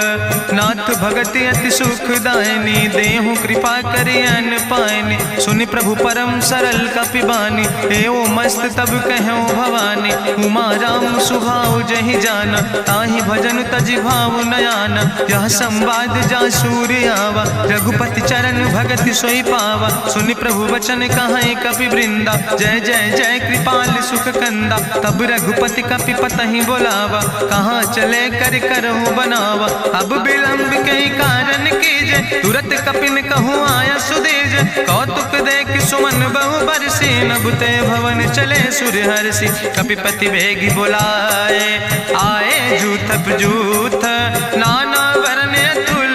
नाथ भगति अति सुखदायनी, देहु कृपा करि अन पायनी। सुनि प्रभु परम सरल कपिबानी, एओ मस्त तब कहूँ भवानी। उमा राम सुभाव जहि जाना, ताहि भजन तजि भाव नयाना। यह संवाद जा सूर्य आवा, रघुपति चरण भगति सोई पावा। सुनि प्रभु वचन कहाई कपि वृंदा, जय जय जय कृपाल सुख कंदा। तब रघुपति कपि पतहि बोलावा, कहाँ चले कर करहु बनावा। अब विलंब कई कारण कीजे, तुरत कपिन कहूँ आया सुदेज। कौतुक देख सुमन बहु बरसी, नभ ते भवन चले सुर हरसी। कपिपति वेगी बुलाए, आए जूथप जूथ, नाना वरन अतुल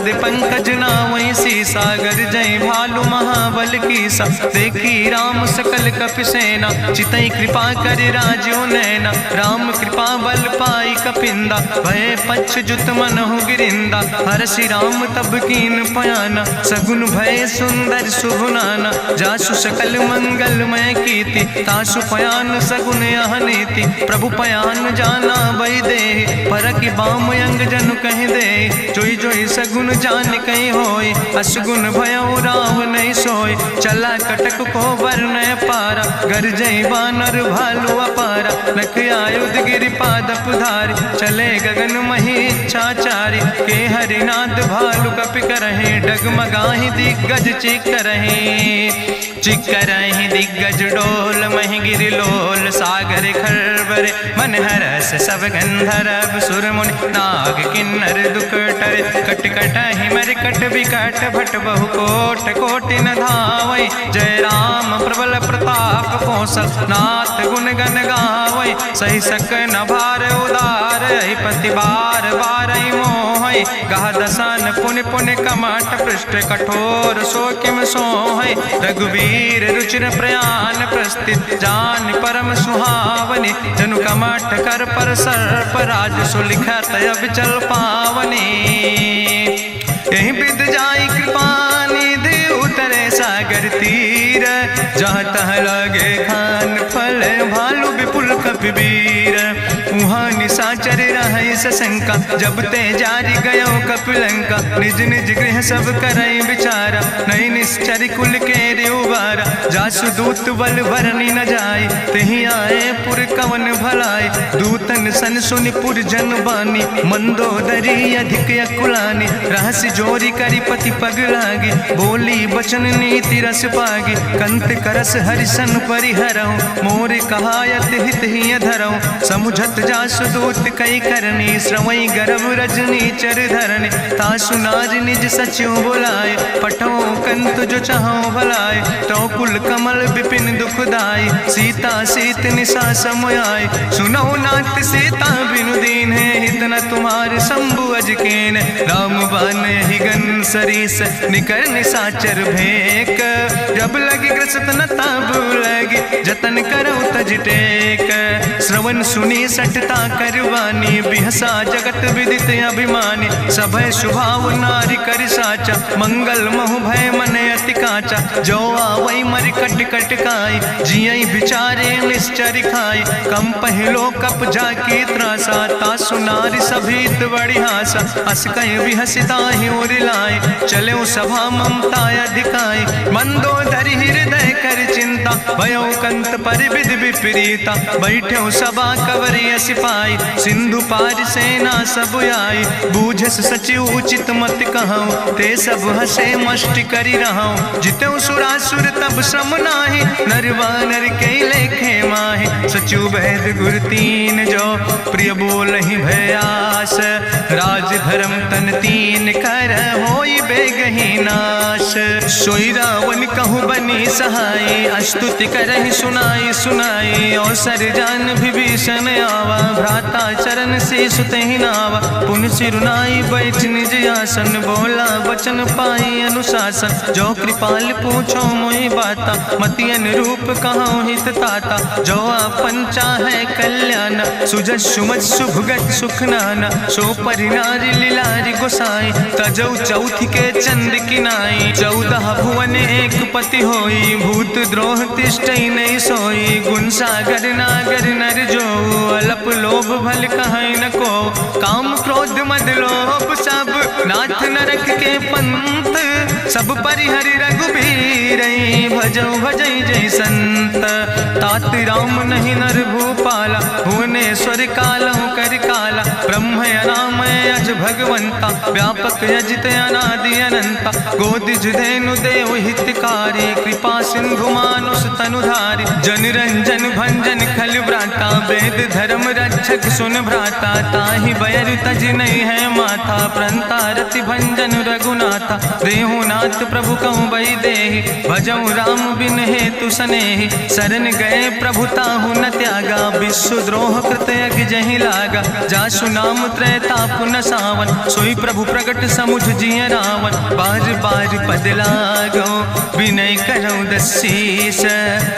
पद पंकज नावै सीसा, गर्जय भालु महाबल कीसा। देखी राम सकल कपि सेना, चितई कृपा कर राजो नैना। राम कृपा बल पाई कपिंदा, भय पक्ष जुत मनहु गिरिंदा। हरषि राम तब कीन पयाना, सगुन भय सुंदर शुभ नाना। जासु सकल मंगलमय कीर्ति, तासु पयान सगुन अहनीति। प्रभु पयान जाना बई दे, परकि बाम अंग जनु कहि दे। जोई जोई सगुन जान कहीं होय, असगुन भयो राव नहीं सोय। चला कटक को वर्णय पारा, गर्जय बानर भालु अपारा। लख आयुध गिरि पादप धारि, चले गगन मही इच्छाचारि। के हरिनाद भालु कपि करहि, डगमगाहि दिग्गज चिकरहि। चिकरहि दिग्गज डोल, महि गिरि लोल। सागर खरबर मन हरस, सब गंधर्व सुर मुनि। नाग किन्नर दुख टरे, कट कटहि मरकट विकट। भट बहु कोट कोटि न धावै, जय राम प्रबल प्रताप कौशल। नाथ गुण गण गावै, सही सक न भार उदार। पति बार बार मोहै, गह दसन पुनि पुनि कमठ। पृष्ठ कठोर सो किम सोहै, रघुवीर रुचिर प्रयाण। प्रस्थित जान परम सुहावनी, जनु कमठ कर पर सर्प। राज सुलिखत अविचल पावनी, यही विद जाई कृपा निधि। उतरे सागर तीर, जहाँ तह लगे खान फल। भालु विपुल कपिवीर, उहाँ निशाचर रहै सशंका। जब ते जारी गयो कपिलंका, निज निज गृह सब करई विचारा। नहीं निश्चर कुल के उबारा, जासु दूत बल भरनी न जाय। तेहि आए पुर कवन भलाई, दूतन सन सुनि पुर जन बानी। मंदोदरी अधिक अकुलानी, रहस्य जोरी करी पति पग लागी। बोली बचन नीति रस पागी, कंत करस हरिसन परिहरऊँ। मोर कहायत हित ही धरऊँ, समुझत जासु दूत कई करनी। श्रवई गर्भ रजनी चर धरनी, तासु नाज निज सचिव बुलाए। पठो कंत जो चाहो भलाए, तो कुल कमल विपिन दुखदाई। सीता सीत निशा समयाय, सुनो नाथ सीता बिनु दीन है। हित न तुम्हारे शंभु अजकेन, राम बान ही गन सरीस। निकर निशाचर भेक, जब लगी ग्रसत न ताब लगी। जतन करो तज टेक, श्रवण सुनी सटता करवानी। बिहसा जगत विदित अभिमानी, सभय स्वभाव नारी कर साचा। मंगल महु भय मन अति काचा, जो आवै मर कट कट खाई। जियई बिचारे निश्चर खाई, कम पहलो कप जाकी त्रासा। तासु नारी सभीत बड़ी हासा, अस कहीं विहसिता ही उर लाए। चले सभा ममता अधिकाई, मंदोदरी हृदय कर चिंता। भयो कंत पर विध विपरीता, बैठे सभा कवरिय सिपाही। सिंधु पार सेना सब आई, बूझस सचिव उचित मत कहूँ। ते सब हसे मष्ट करी रहूँ, जितेऊ सुरासुर तब श्रम नाही। नरवानर के लेखे माहि, सचिव भेद गुर तीन जो। प्रिय बोल ही भयास, राज धर्म तन तीन कर। होई बेगही नाश, सोई रावण कहूँ बनी सहाय। अस्तुति करहि सुनाई सुनाई, अवसर जान विभीषण आवा। भ्राता चरण से सुतहि नावा, पुन सिरुनाई बैठ निज आसन। बोला वचन पाई अनुशासन, जो कृपाल पूछो मोहि बाता। मति अनुरूप कहूँ हित ताता, जो आपन चाहे कल्याण। सुजस सुमत सुभगत सुख नाना, सो परिनारी लीलारी गोसाई। तजौ चौथ के चंद किनाई, 14 भुवन एक पति होई। भूत द्रोह तिष्ठई नहीं सोई, गुण सागर नागर नर जो। अलप लोभ भल कहीं न को, काम क्रोध मद लोभ सब। नाथ नरक के पंथ, सब परिहरि रघुबीर। भजौ भजई जय संत, तात राम नहीं नर भूपाला। भुवनेश्वर कालहु कर काला, ब्रह्म अनामय अज भगवंता। व्यापक अजित अनादि अनंता, गोदिज धेनु देव हितकारी। कृपा सिंधु मानुष तनुधारी, जन रंजन भंजन खल व्राता। वेद धर्म रक्षक सुन भ्राता, ताहि बयर तज नहीं है माथा। प्रंता रति भंजन रघुनाथा, देहु नाथ प्रभु कहूँ बई देहि। भजऊ राम बिन हेतु सनेहि, शरण गए प्रभु ताहु न त्यागा। विश्व द्रोह कृत यज्ञ जहि लागा, जासु नाम त्रैताप न सावन, सोई प्रभु प्रगट समुझ जिय रावण। बार बार पद लागो विनय करौ दसीस,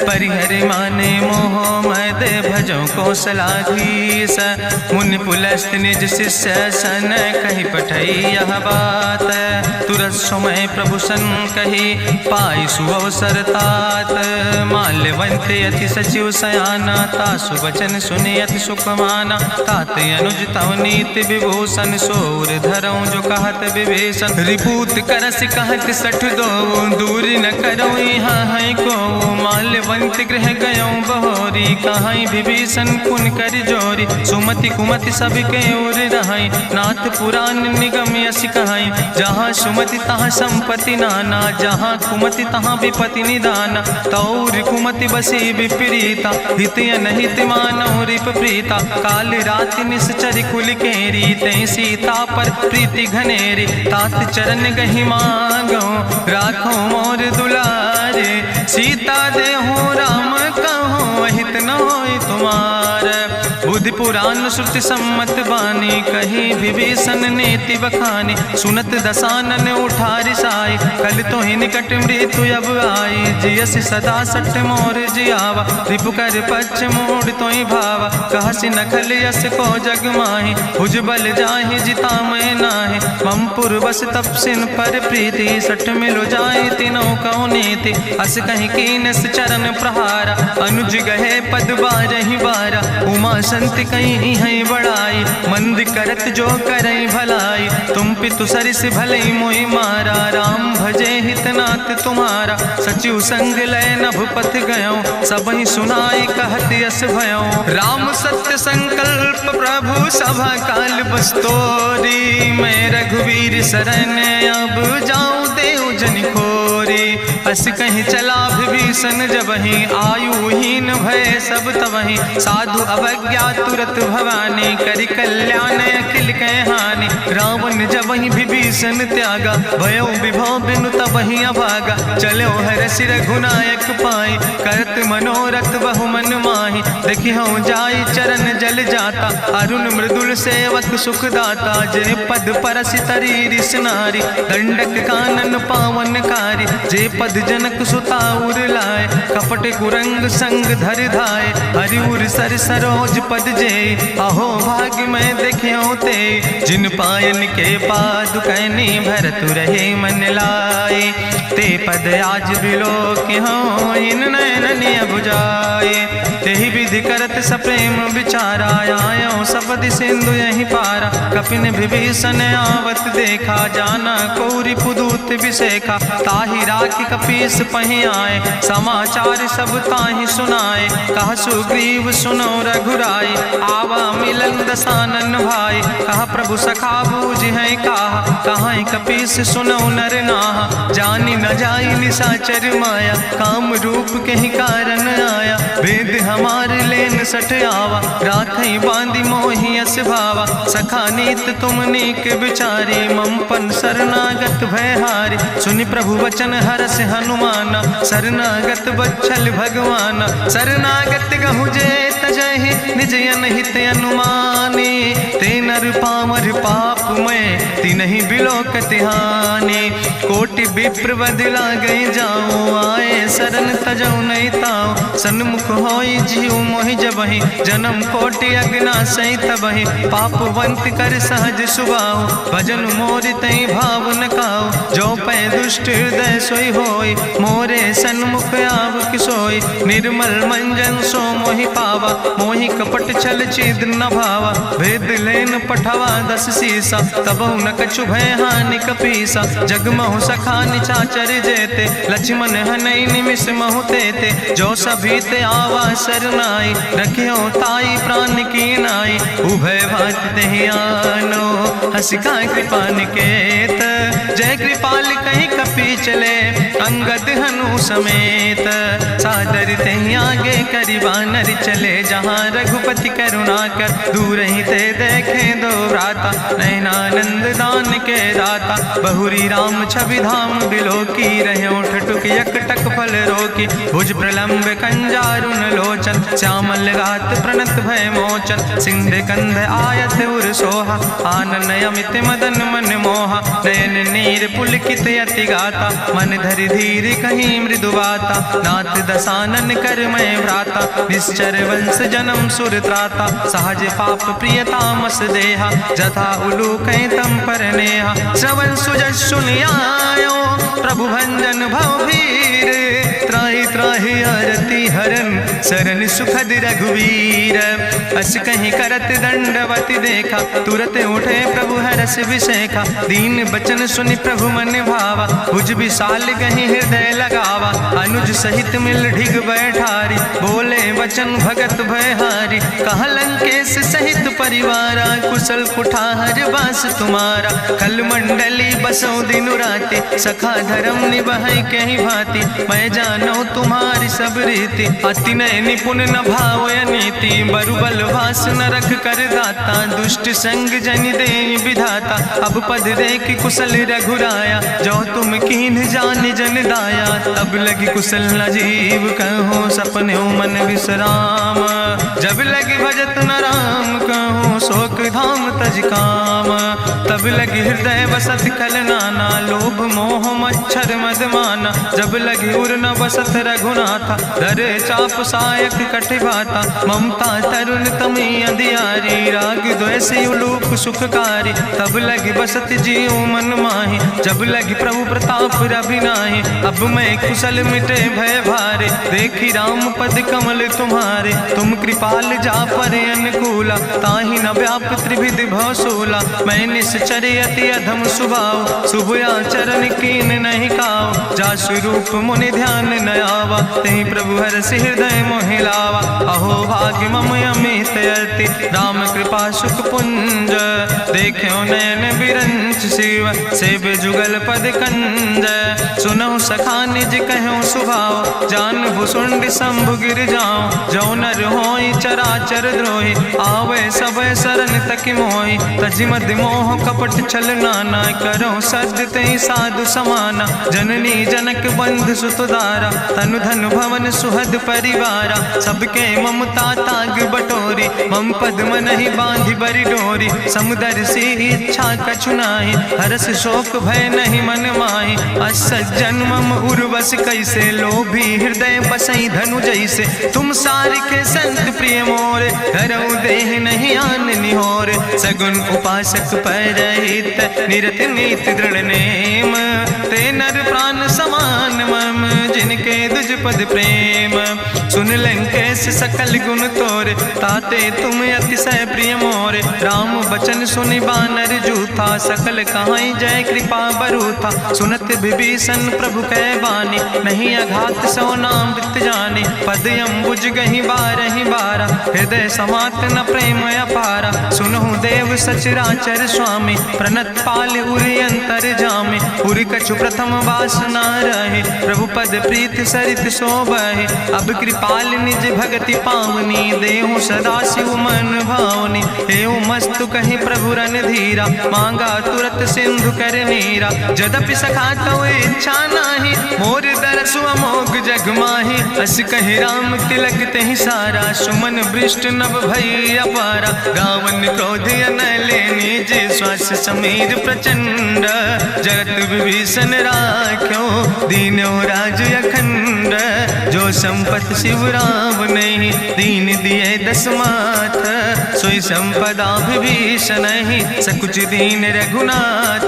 परिहर माने मोह मद भजो कौशलाधीश। मुनि पुलस्त निज शिष्य सन, कहि पठई यह बात। तुरत समय प्रभु सन कही, पाई सुअवसर तात। माल्यवंत अति सचिव सयाना, तासु वचन सुनि अति सुख माना। तात अनुज तव नीति विभूषण, सोर धरऊं जो कहत विभीषण। रिपूत करस कहत सठ दो, दूर न करऊं यहाँ है को। माल्यवंत गृह गयऊं बहोरी, कहाई विभीषण पुन कर जोरी। सुमति कुमति सबके ओर रहाई, नाथ पुराण निगम यस कहाई। जहाँ सुमति तहाँ संपत्ति नाना, जहाँ कुमति तहाँ विपति निदाना। तौर कुमति बसी विपरीता, हित अनहित मानव रिप प्रीता। काल राति निश्चर कुल केरी, तै सीता पर प्रीति घनेरी। तात चरण गहि मांगो, राखो मोर दुलारे। सीता देहु राम कहो, अहित न होय तुम्हार। बुद्धि पुराण श्रुति सम्मत बानी, कही विभीषण नीति बखानी। सुनत दसानन उठारि साई, कल तो ही निकट मृत्यु अब आई। जियस सदा सठ मोर जियावा, रिपु कर पक्ष मोड़ तो ही भावा। कहसि नखल यस को जग माही, भुज बल जाहि जिता मैं नाही। ममपुर बस तपसिन पर प्रीति, सठ मिलो जाए तीनों कौ नीति। अस कहीं कीनस चरण प्रहारा, अनुज गहे पद बारहि बारा। उमा संत कहीं है बड़ाई, मंद करत जो करई भलाई। तुम पितु सरिस भलई मोहि मारा, राम भजे हितनाथ तुम्हारा। सचिव संग लय नभ पथ गयो, सबहि सुनाई कहत यस भयो। राम सत्य संकल्प प्रभु सभा काल बस्तोरी। मैं रघुवीर शरण अब जाऊं देव जन खोरी। अस कहीं चला विभीषण जबहि, आयुहीन भय सब तबहि। साधु अवज्ञा तुरत भवानी, करि कल्याण अखिल कै हानि। रावण जबहि विभीषण त्यागा, भयो विभव बिनु तबहि अभागा। चलो हरषि रघुनायक पाई, करत मनोरथ बहु मन माहि। देखिहु जाई चरण जल जाता, अरुण मृदुल सेवक सुख दाता। जे पद परसि तरी रिस नारी, दंडक कानन पावन कारी। जे पद जनक सुता उर लाए, कपट कुरंग संग धर धाय। हरिउर सर सरोज पद जे, अहो भाग्य मैं देख्यो ते। जिन पायन के पादु कैनी, भरत रहे मन लाए। ते पद आज बिलोक हो, इन नयन बुझाए। तेहि विधि करत सप्रेम विचारा, आयो सपदि सिंधु यही पारा। कपिन विभीषण आवत देखा, जाना कौरि पुदूत विशेखा। ताहि राखि कपीस पहि आए, समाचार सब ताहि सुनाए। कह सुग्रीव सुनो रघुराई, आवा मिलन दसानन भाई। कह प्रभु सखा बूझ है कहा, कहाँ कपीस सुनो नर नाहा। जानी न जाई निशाचर माया, काम रूप के ही कारण आया। वेद हमार लेन सठ आवा, राखई बांधी मोहि यस भावा। सखा नीत तुम नीक विचारी, ममपन शरणागत भयहारी। सुनि प्रभु वचन हरस हनुमाना, शरणागत बच्छल भगवाना। शरणागत गहु जे तजहि, निज अनहित अनुमानी। ते नर पामर पाप में, तिनहि बिलोकत हानि। कोटि विप्र बदला गई जाऊं, आए शरण तजौ नहीं ताऊ। सन्मुख होई जीव मोहि जबहि, जन्म कोटि अग्ना सही तबहि। पापवंत कर सहज सुभाऊ, भजन मोर तई भाव न काऊ। जो पै दुष्ट हृदय सोई होई, मोरे सन्मुख आव किसोई। निर्मल मंजन सो मोहि पावा, मोहि कपट छल छिद्र न भावा। भेद लेन पठवा दस सीसा, तबहु न कछु भय हानि कपीसा। जगमहु सखा निचाचर जेते, लक्ष्मण हनई निमिष महु तेते। जो सभी ते आवा सरनाई, रखियो ताई प्राण की नाई। उभय भात तेहि आनो, हसिका कृपा निकेत। जय कृपाल कहीं कपी चले, अंग अंगद हनु समेत। सादर तहि आगे करि बानर चले, जहाँ रघुपति करुणा कर दूर ही ते देखे दो भ्राता। नयनानंद दान के दाता, बहुरी राम छवि धाम बिलोकी। रहे ठटुक यकटक फल रोकी, भुज प्रलंब कंजारुन लोचन। श्यामल गात प्रणत भय मोचन, सिंध कंध आयत उर सोहा। आनन अमित मदन मन मोहा, नयन नीर पुलकित अति गाता। मन धरि धीर कहीं मृदु बाता, नाथ दसानन कर मैं भ्राता। निश्चर वंश जन्म सुर त्राता, सहज पाप प्रियतामस देहा। जथा उलूक तम पर नेहा, श्रवण सुजस सुनियायो। प्रभु भंजन भव भीर, त्राहि त्राहि आरती हरन। शरण सुखद रघुवीर, अस कहीं करत दंडवत देखा। तुरत उठे प्रभु हरस विशेखा, दीन बचन सुनि प्रभु मन भावा। भुज विशाल कहीं हृदय लगावा, अनुज सहित मिल ढिग बैठारी। बोले वचन भगत भयहारी, कहा लंकेश सहित परिवारा। कुशल कुठार बास तुम्हारा, कल मंडली बसो दिनु राति। सखा धर्म निभाई कहीं भांति, मैं जानो तुम्हारी सब रीति। अति नय निपुण न भाव नीति, बरुबल भास न रख कर दाता। दुष्ट संग जन दे विधाता, अब पद देख कुशल रघुराया। जो तुम कीन जान जन दाया, तब लगी कुशल न जीव कहो। सपने मन विश्राम, जब लगी भजत न राम कहो। शोक धाम तज काम, तब लगी हृदय बसत खल नाना। लोभ मोह मच्छर मद माना, जब लगी उर न बसत रघुनाथा। धर चाप सायक कटिभाता, ममता तरुण तमी अंधियारी। राग द्वेष उलूक सुखकारी, तब लगी बसत जीव मन माही। जब लगी प्रभु प्रताप रवि नाही, अब मैं कुशल मिटे भय भारे। देखी राम पद कमल तुम्हारे, तुम कृपाल जा पर अनुकूला। ताहि न व्याप त्रिविध भवसूला, मैं निश्चर अति अधम स्वभाव। शुभ आचरण कीन नहीं काव, जा स्वरूप मुनि ध्यान न आवा। तेहि प्रभु हरषि हृदय मोहि लावा। अहो भाग्य मम अमित अति, राम कृपा सुख पुंज। देखो नयन बिरंच शिव, सेव जुगल पद कंज। सुनहु सखा निज कहूँ सुभाव, जान भुसुंड शंभु गिर जाऊं। जो नर होई चराचर द्रोही, आवे सब शरण तक मोहि। तजि मद मोह कपट छल नाना, करो सद तेहि साधु समाना। जननी जनक बंधु सुत दारा, तनु धन भवन सुहद परिवारा। सबके ममता ताग बटोरी, मम पद मन ही बांधि बरी डोरी। समुदर सी इच्छा कछु नाही, हरस शोक भय नहीं मन माही। असज्जन मम उर्वश कैसे, लोभी हृदय बसई धनु जैसे। तुम सारिके संत प्रिय मोरे, धरऊ देह नहीं आन निहोर। सगुन उपासक परहित, निरत नीति दृढ़ नेम। ते नर प्राण समान मम, जिनके दुज पद प्रेम। सुन लंकेश सकल गुण तोरे, ताते तुम अतिशय प्रिय मोरे। राम बचन सुनि बानर जूथा, सकल कहाई जय कृपा बरूथा। सुनत विभीषण प्रभु कै बानी, नहीं अघात सो नाम वृत जानी। पद अम्बुज गहि बारहि बारा, हृदय समात न प्रेम अपारा। सुनहु देव सचराचर स्वामी, प्रणत पाल उरि अंतर जामी। उरि कछु प्रथम वासना रहे, प्रभु पद प्रीत सरित शोभहि। अब कृपाल निज भगति पावनी, देहु सदा शिव मन भावनी। एवं मस्तु कहि प्रभु रन धीरा, मांगा तुरत सिंधु कर नीरा। जदपि सखा तो इच्छा नाही, मोर दरसु अमोघ जग माही। अस कहि राम तिलक तेहि सारा, सुमन वृष्ट नभ भई अपारा। गावन क्रोध अनले निज, श्वास समीर प्रचंड। जगत विभीषण राख्यो, दीनो राज अखंड। जो संपत शिव राम नहीं, दीन दिए दस माथ। सोई संपदा विभीषण नहीं, सकुच दीन रघुनाथ।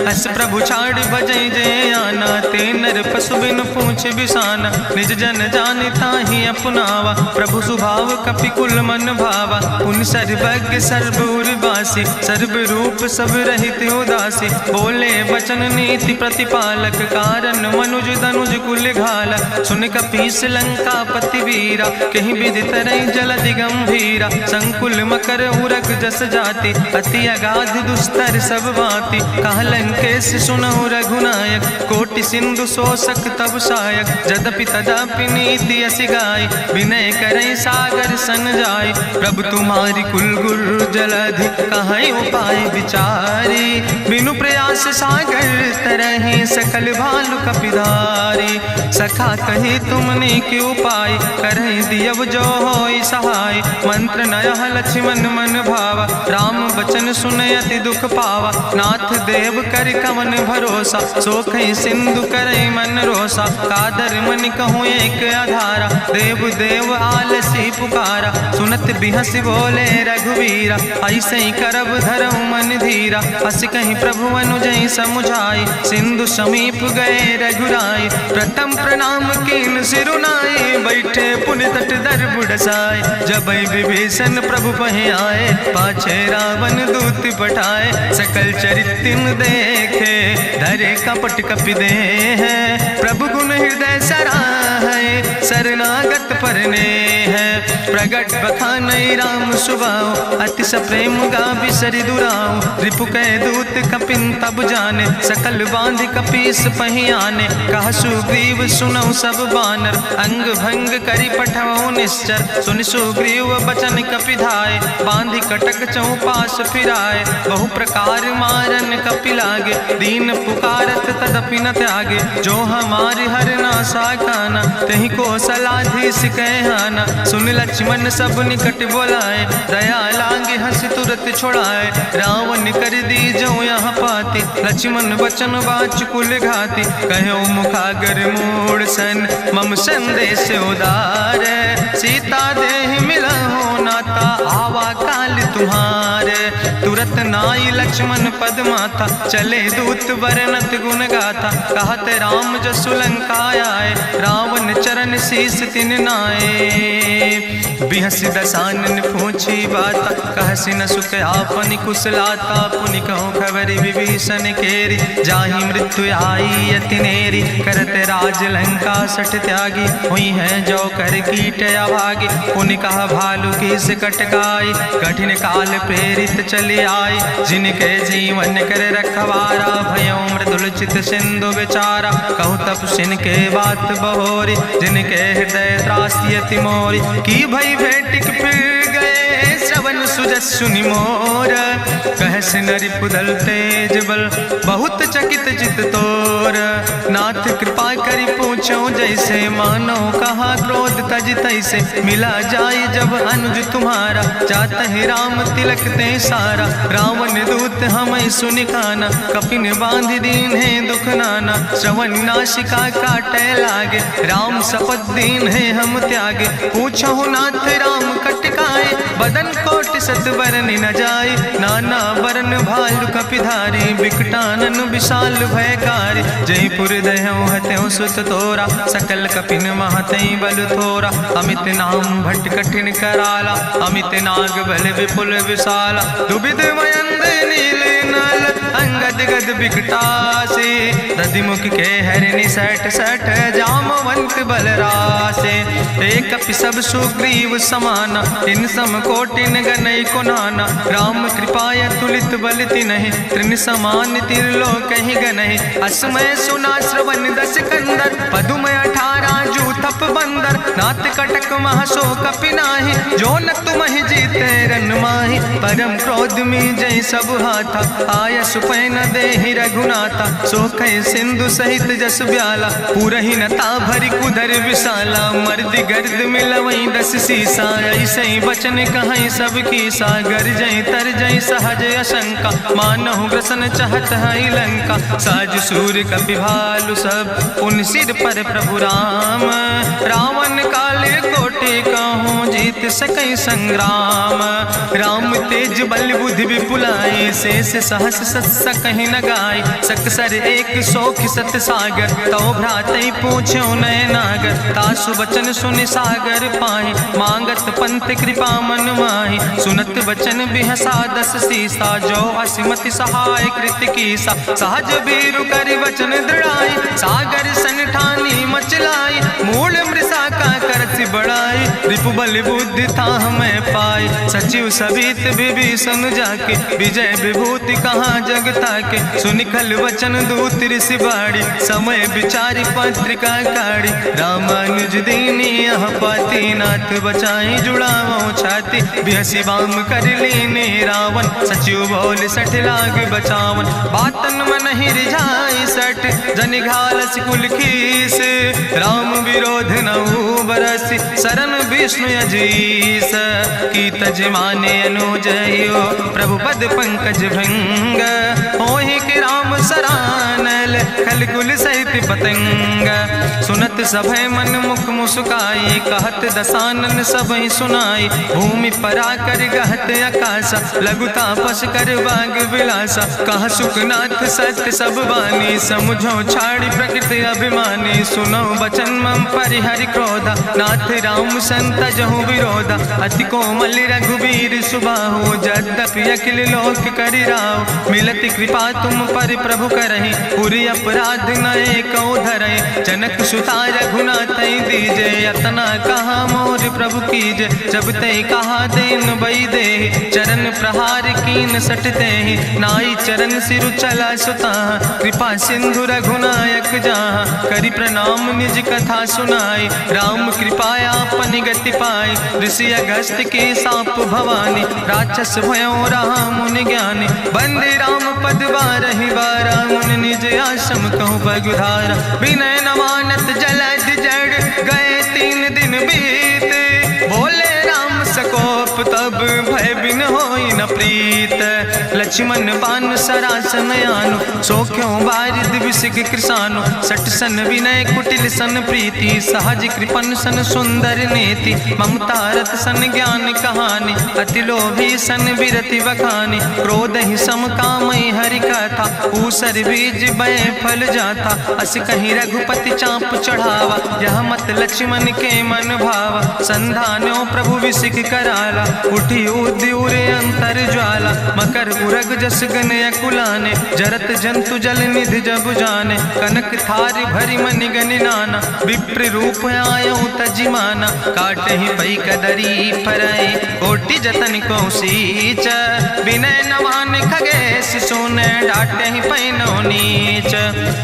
अस प्रभु छाड़ भजई जय आना, ते नर पशु बिन पूछ बिसाना। निज जन जानिता ही अपनावा, प्रभु स्वभाव कपिकुल मन भावा। उन सर्वज्ञ सर्वउर्वासी, सर्व रूप सब रहित उदासी। बोले वचन नीति प्रतिपालक, कारण मनुज दनुज कुल घाला। सुन कपीस लंका पति वीरा, कहीं विधि तरई जलधि गंभीरा। संकुल मकर उरग जस जाति, अति अगाध दुस्तर सब भांति। कहा लंकेश सुनहु रघुनायक, कोटि सिंधु सो तोषक तब सायक, जदपि तदपि नीति असि गाय, विनय करें सागर सन जाय। प्रभु तुम्हारी कुल गुरु जलधि, कहीं उपाय विचारी, बिनु प्रयास सागर तरहि, सकल भालु कपिधारी। सखा कही तुमने के उपाय, करहि दियव जो होई सहाय। मंत्र नयह लक्ष्मण मन भावा, राम बचन सुनय अति दुख पावा। नाथ देव कर कवन भरोसा, सोखई सिंधु करई मन रोसा। कादर मन कहूँ एक आधारा, देव देव आलसी पुकारा। सुनत बिहस बोले रघुवीरा, ऐसे ही करब धरऊ मन धीरा। हस कहीं प्रभु अनुजय समुझाई, सिंधु समीप गए रघुराई। प्रथम प्रणाम कीन सिरुनाई, बैठे पुनि तट दर बुढ़साए। जब विभीषण प्रभु पहे आए, पाछे रावण दूत पठाए। सकल चरित्र देखे, धरे कपट कपि दे है। प्रभु गुण हृदय सराहै, शरणागत परने है। प्रगट बखानई राम सुभाओ, अति सप्रेम गावि सरि दुराओ। रिपु कै दूत कपिन तब जाने, सकल बांधि कपीस पहि आने। कहा सुग्रीव सुनौ सब बानर, अंग भंग करि पठवौ निश्चर। सुनि सुग्रीव बचन कपिधाय, बांधि कटक चौपास फिराए। बहु प्रकार मारन कपि लागे, दीन पुकारत तदपि न त्यागे। जो हमारि हर ना साकाना, तहि कौशलाधीश कहना। सुन लक्ष्मण सब निकट बोलाए, दया लागे हंस तुरत छोड़ाए। रावण कर दी जो यहाँ पाती, लक्ष्मण बचन बाच कुल घाती। कहो मुखागर मूढ़ सन, मम संदेश उदार। सीता देह मिला हो नाता, आवा काल तुम्हारे। तुरत नाई लक्ष्मण पद माथा, चले दूत बरनत गुण गाथा। कहत राम जसु लंका आए, रावण चरण शीस तिन नाए। बिहसी दसानन पूछी बाता, कहसी न सुख आपन कुशलाता। पुनि कहूँ खबरि विभीषण केरी, जाहि मृत्यु आई अति नेरी। करत राज लंका सठ त्यागी, हुई है जो कर कीट अभागी। पुनि कहा भालू कीस कटकाई, कठिन काल प्रेरित चली आई। जिनके जीवन कर रखवारा, भयो मृदुल चित सिंधु विचारा। कहूँ तपसिन के बात बहोरी, जिनके हृदय त्रासी अति मोरी। की भई भेटिक फिर गए, श्रवण सुजस सुनि मोर। कहस नरि पुदल तेज बल, बहुत चकित चित तोर। नाथ कृपा करि पूछो जैसे, मानो कहा क्रोध तज तैसे। मिला जाय जब अनुज तुम्हारा, जात है राम तिलक ते सारा। रावण दूत हमें सुनि काना, कपिन बांध दीन है दुख नाना। श्रवण नासिका काटे लागे, राम शपथ दीन है हम त्यागे। पूछो नाथ राम कटकाए, बदन कोटि सत बरन न जाए। नाना बरन भालु कपिधारी, बिकटानन विशाल भयकारी। जयपुर दह्यों हत्यों सुत तोरा, सकल कपिन महतई बल थोरा। अमित नाम भट्ट कठिन कराला, अमित नाग बल विपुल विशाला। दुबिध मयंद नील नल, अंगद गद बिकटासे। दधिमुख के हरिणि सठ सठ, जामवंत बलरासे। एक कपि सब सुग्रीव समाना, इन सम कोटिन गनई को नाना। राम कृपाय तुलित बल तिन्हि, त्रिन समान तिरलोक ही गनहि। असमय सुना श्रवण दस कंदर, पदुमय 18 जूथप बंदर। नाथ कटक महसो कपि नाहि, जो न तुमहि जीते रन माहि। परम क्रोध में जय सब हाथा, आय सुपै न देहि रघुनाथा। सो कह सिंधु सहित जस ब्याला, पूरहि नता भरि कुधर विशाला। मर्द गर्द मिलवई 10 सीसा, ऐसे बचन कहीं सब की सागर। जय तर जय सहज अशंका, मानहु ग्रसन चाहत है लंका। साज सूर कपि भालु सब, पुन सिर पर प्रभु राम। रावण काले कोटि कहूँ, जीत सकई संग्राम। राम तेज बल बुद्धि विपुलाई, शेष सहस सत कहीं न गाय। सकसर 100 सत सागर, तो भ्रातई पूछो नय नागर। तासु बचन सुनि सागर पाहि, मांगत पंथ कृपा मन माहि। सुनत बचन बिहसा 10 सीसा, जो असिमति सहाय कृत कीसा। सहज बीरु करि वचन दृढ़ाई, सागर सन ठानी मचलाई। मूल मृषा का करसि बड़ाई, रिपु बल बुद्धि था हमें पाई, सचिव सबित विभीषण जाके, विजय विभूति कहाँ जग ताके। सुनि खल वचन दूत ऋषि बाड़ी, समय विचारी पत्रिका काढ़ी। रामानुज दीनी यह पाती, नाथ बचाई जुड़ावो छाती। बिहसी बाम कर लीने रावण, सचिव बोल सठ लाग बचावन। बातन मन ही रिझाई सठ, जनि घालस कुल खीस। राम विरोध नहु बरसी, शरण विष्णु अजीस। की तज माने अनुजयो, प्रभु पद पंकज भंग। होहि के राम सरानल, खल कुल सहित पतंग। सुनत सभय मन मुख मुस्काई, कहत दसानन सबहि सुनाई। भूमि परा कर गहत आकाशा, लघु तापस कर बाग विलासा। कहा सुखनाथ सत्य सब बानी, समुझो छाड़ी प्रकृति अभिमानी। सुनो बचन मम परिहरि क्रोधा, नाथ राम संत जहु विरोधा। अति कोमल रघुबीर सुबाहु, यद्यपि अखिल लोक करि राव। मिलति कृपा तुम पर प्रभु करहि, पुरि अपराध नए कौ धरहि। जनक सुता रघुनाथ दीजे, यतना कहा मोर प्रभु कीजे। जब ते कहा देन बई दे, चरण प्रहार कीन सट दे। नाई चरण सिरु चला सुता, कृपा सिंधु रघुनायक जहाँ। करि प्रणाम निज कथा सुनाई, राम कृपाया अपनी गति पाई। ऋषि अगस्त के साप भवानी, राक्षस भयो रहा मुनि ज्ञानी। बंदे राम पद बारहि बारा, मुनि निज आश्रम कहु बगुधारा। विनय न मानत जलद जड़, गए 3 दिन बीते। बोले राम सकोप तब, भय बिन होई न प्रीत। लक्ष्मण बान सरासन यानु, सोख्यो बारिद विसिग कृसानु। सठ सन विनय कुटिल सन प्रीति, सहज कृपन सन सुंदर नीति। ममता रत सन ज्ञान कहानी, अति लोभी सन विरति बखानी। क्रोध ही सम कामई हरि कथा, ऊसर बीज बय फल जाता। अस कहीं रघुपति चाप चढ़ावा, यह मत लक्ष्मण के मन भावा। संधान्यो प्रभु विसिक कराला, उठी उद्यूर अंतर ज्वाला। मकर उरग जस गन अकुलाने, जरत जंतु जल निधि जब जाने। कनक थारी भरी मनि गनि नाना, विप्र रूप आयो तजिमाना। काटहि पई कदरी फरई, कोटि जतन को सींच। विनय नवान खगेश सोने, डाटहि पैनो नीच।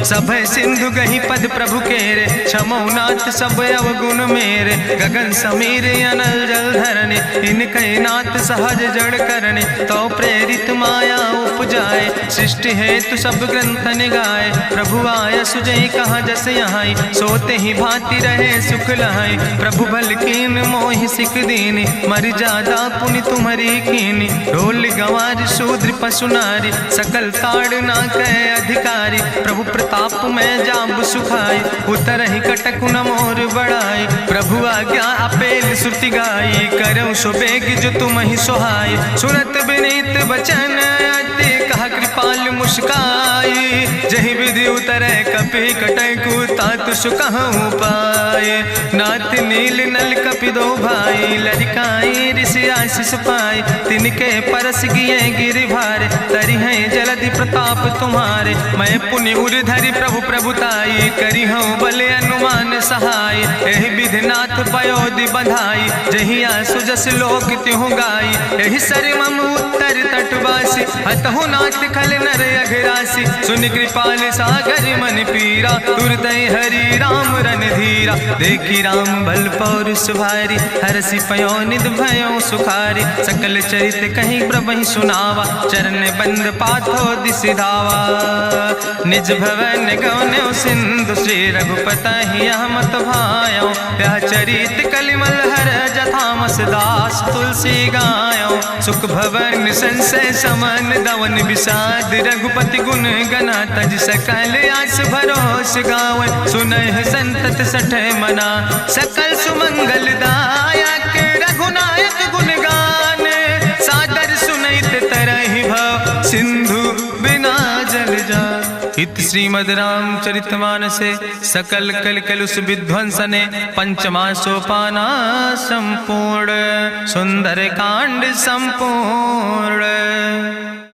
सब सिंधु गहि पद प्रभु केरे, क्षमो नाथ सब अवगुण मेरे। गगन समीर अनल जल धरने, इनके नाथ सहज जड़ करने। तो प्रेरित माया उपजाए, सृष्टि हेतु सब ग्रंथ निगाए। प्रभु आय सुजई कहा जस यहाँ, सोते ही भांति रहे सुख लहाई। प्रभु भल कीन मोहि सिख दीनी, मर जादा पुनि तुम्हारी कीनी। ढोल गंवार शूद्र पशु नारी, सकल ताड़ ना कहे अधिकारी। प्रभु प्रताप में जाब सुखाई, उतर ही कटक न मोर बढ़ाई। प्रभु आज्ञा अपेल श्रुति गाई, करऊँ सो बेग जो तुम ही सोहाई। सुनत विनीत बचन अति, कहा कृपाल मुस्काई। जहि विधि उतरे कपि कटकु, तातु सुकहु पाए। नाथ नील नल कपि दो भाई, लरिकाई ऋषि आशीष पाए। तिनके परस गिए गिरि भारे, तरि हैं जलधि प्रताप तुम्हारे। मैं पुनि उर धरि प्रभु प्रभुताई, करी हूँ बल अनुमान सहाय। एहि विधि नाथ पयोधि बधाई, जहिया सुजस लोक त्यों गाई। एहि सर मम उत्तर तटवासी, हतहु नाथ खल नर अघरासी। सुनि कृपाल सागर मन पीरा, तुरत हरि राम रणधीरा। देखी राम बल पौरुष भारी, हरसि पयो निध भयो सुखारी। सकल चरित कहीं प्रभु सुनावा, चरण बंद पाथो दिसि धावा। निज भवन गौन्यो सिंधु, श्री रघुपति यह मत भायो। यह चरित कलिमल हर जथामस, दास तुलसी गायो। सुख भवन संसय समन, दवन विषाद रघुपति गुण गना। तज सकल आस भरोस गावे, सुनहि संतत सठ मना। सकल सुमंगल दायक, रघुनायक गुण गाने। सादर सुनैत तरहि भव, सिंधु बिना जल जा। इत श्रीमद् रामचरितमानसे सकल कलकलुष विध्वंसने। पंचमा सोपाना संपूर्ण, सुंदर कांड संपूर्ण।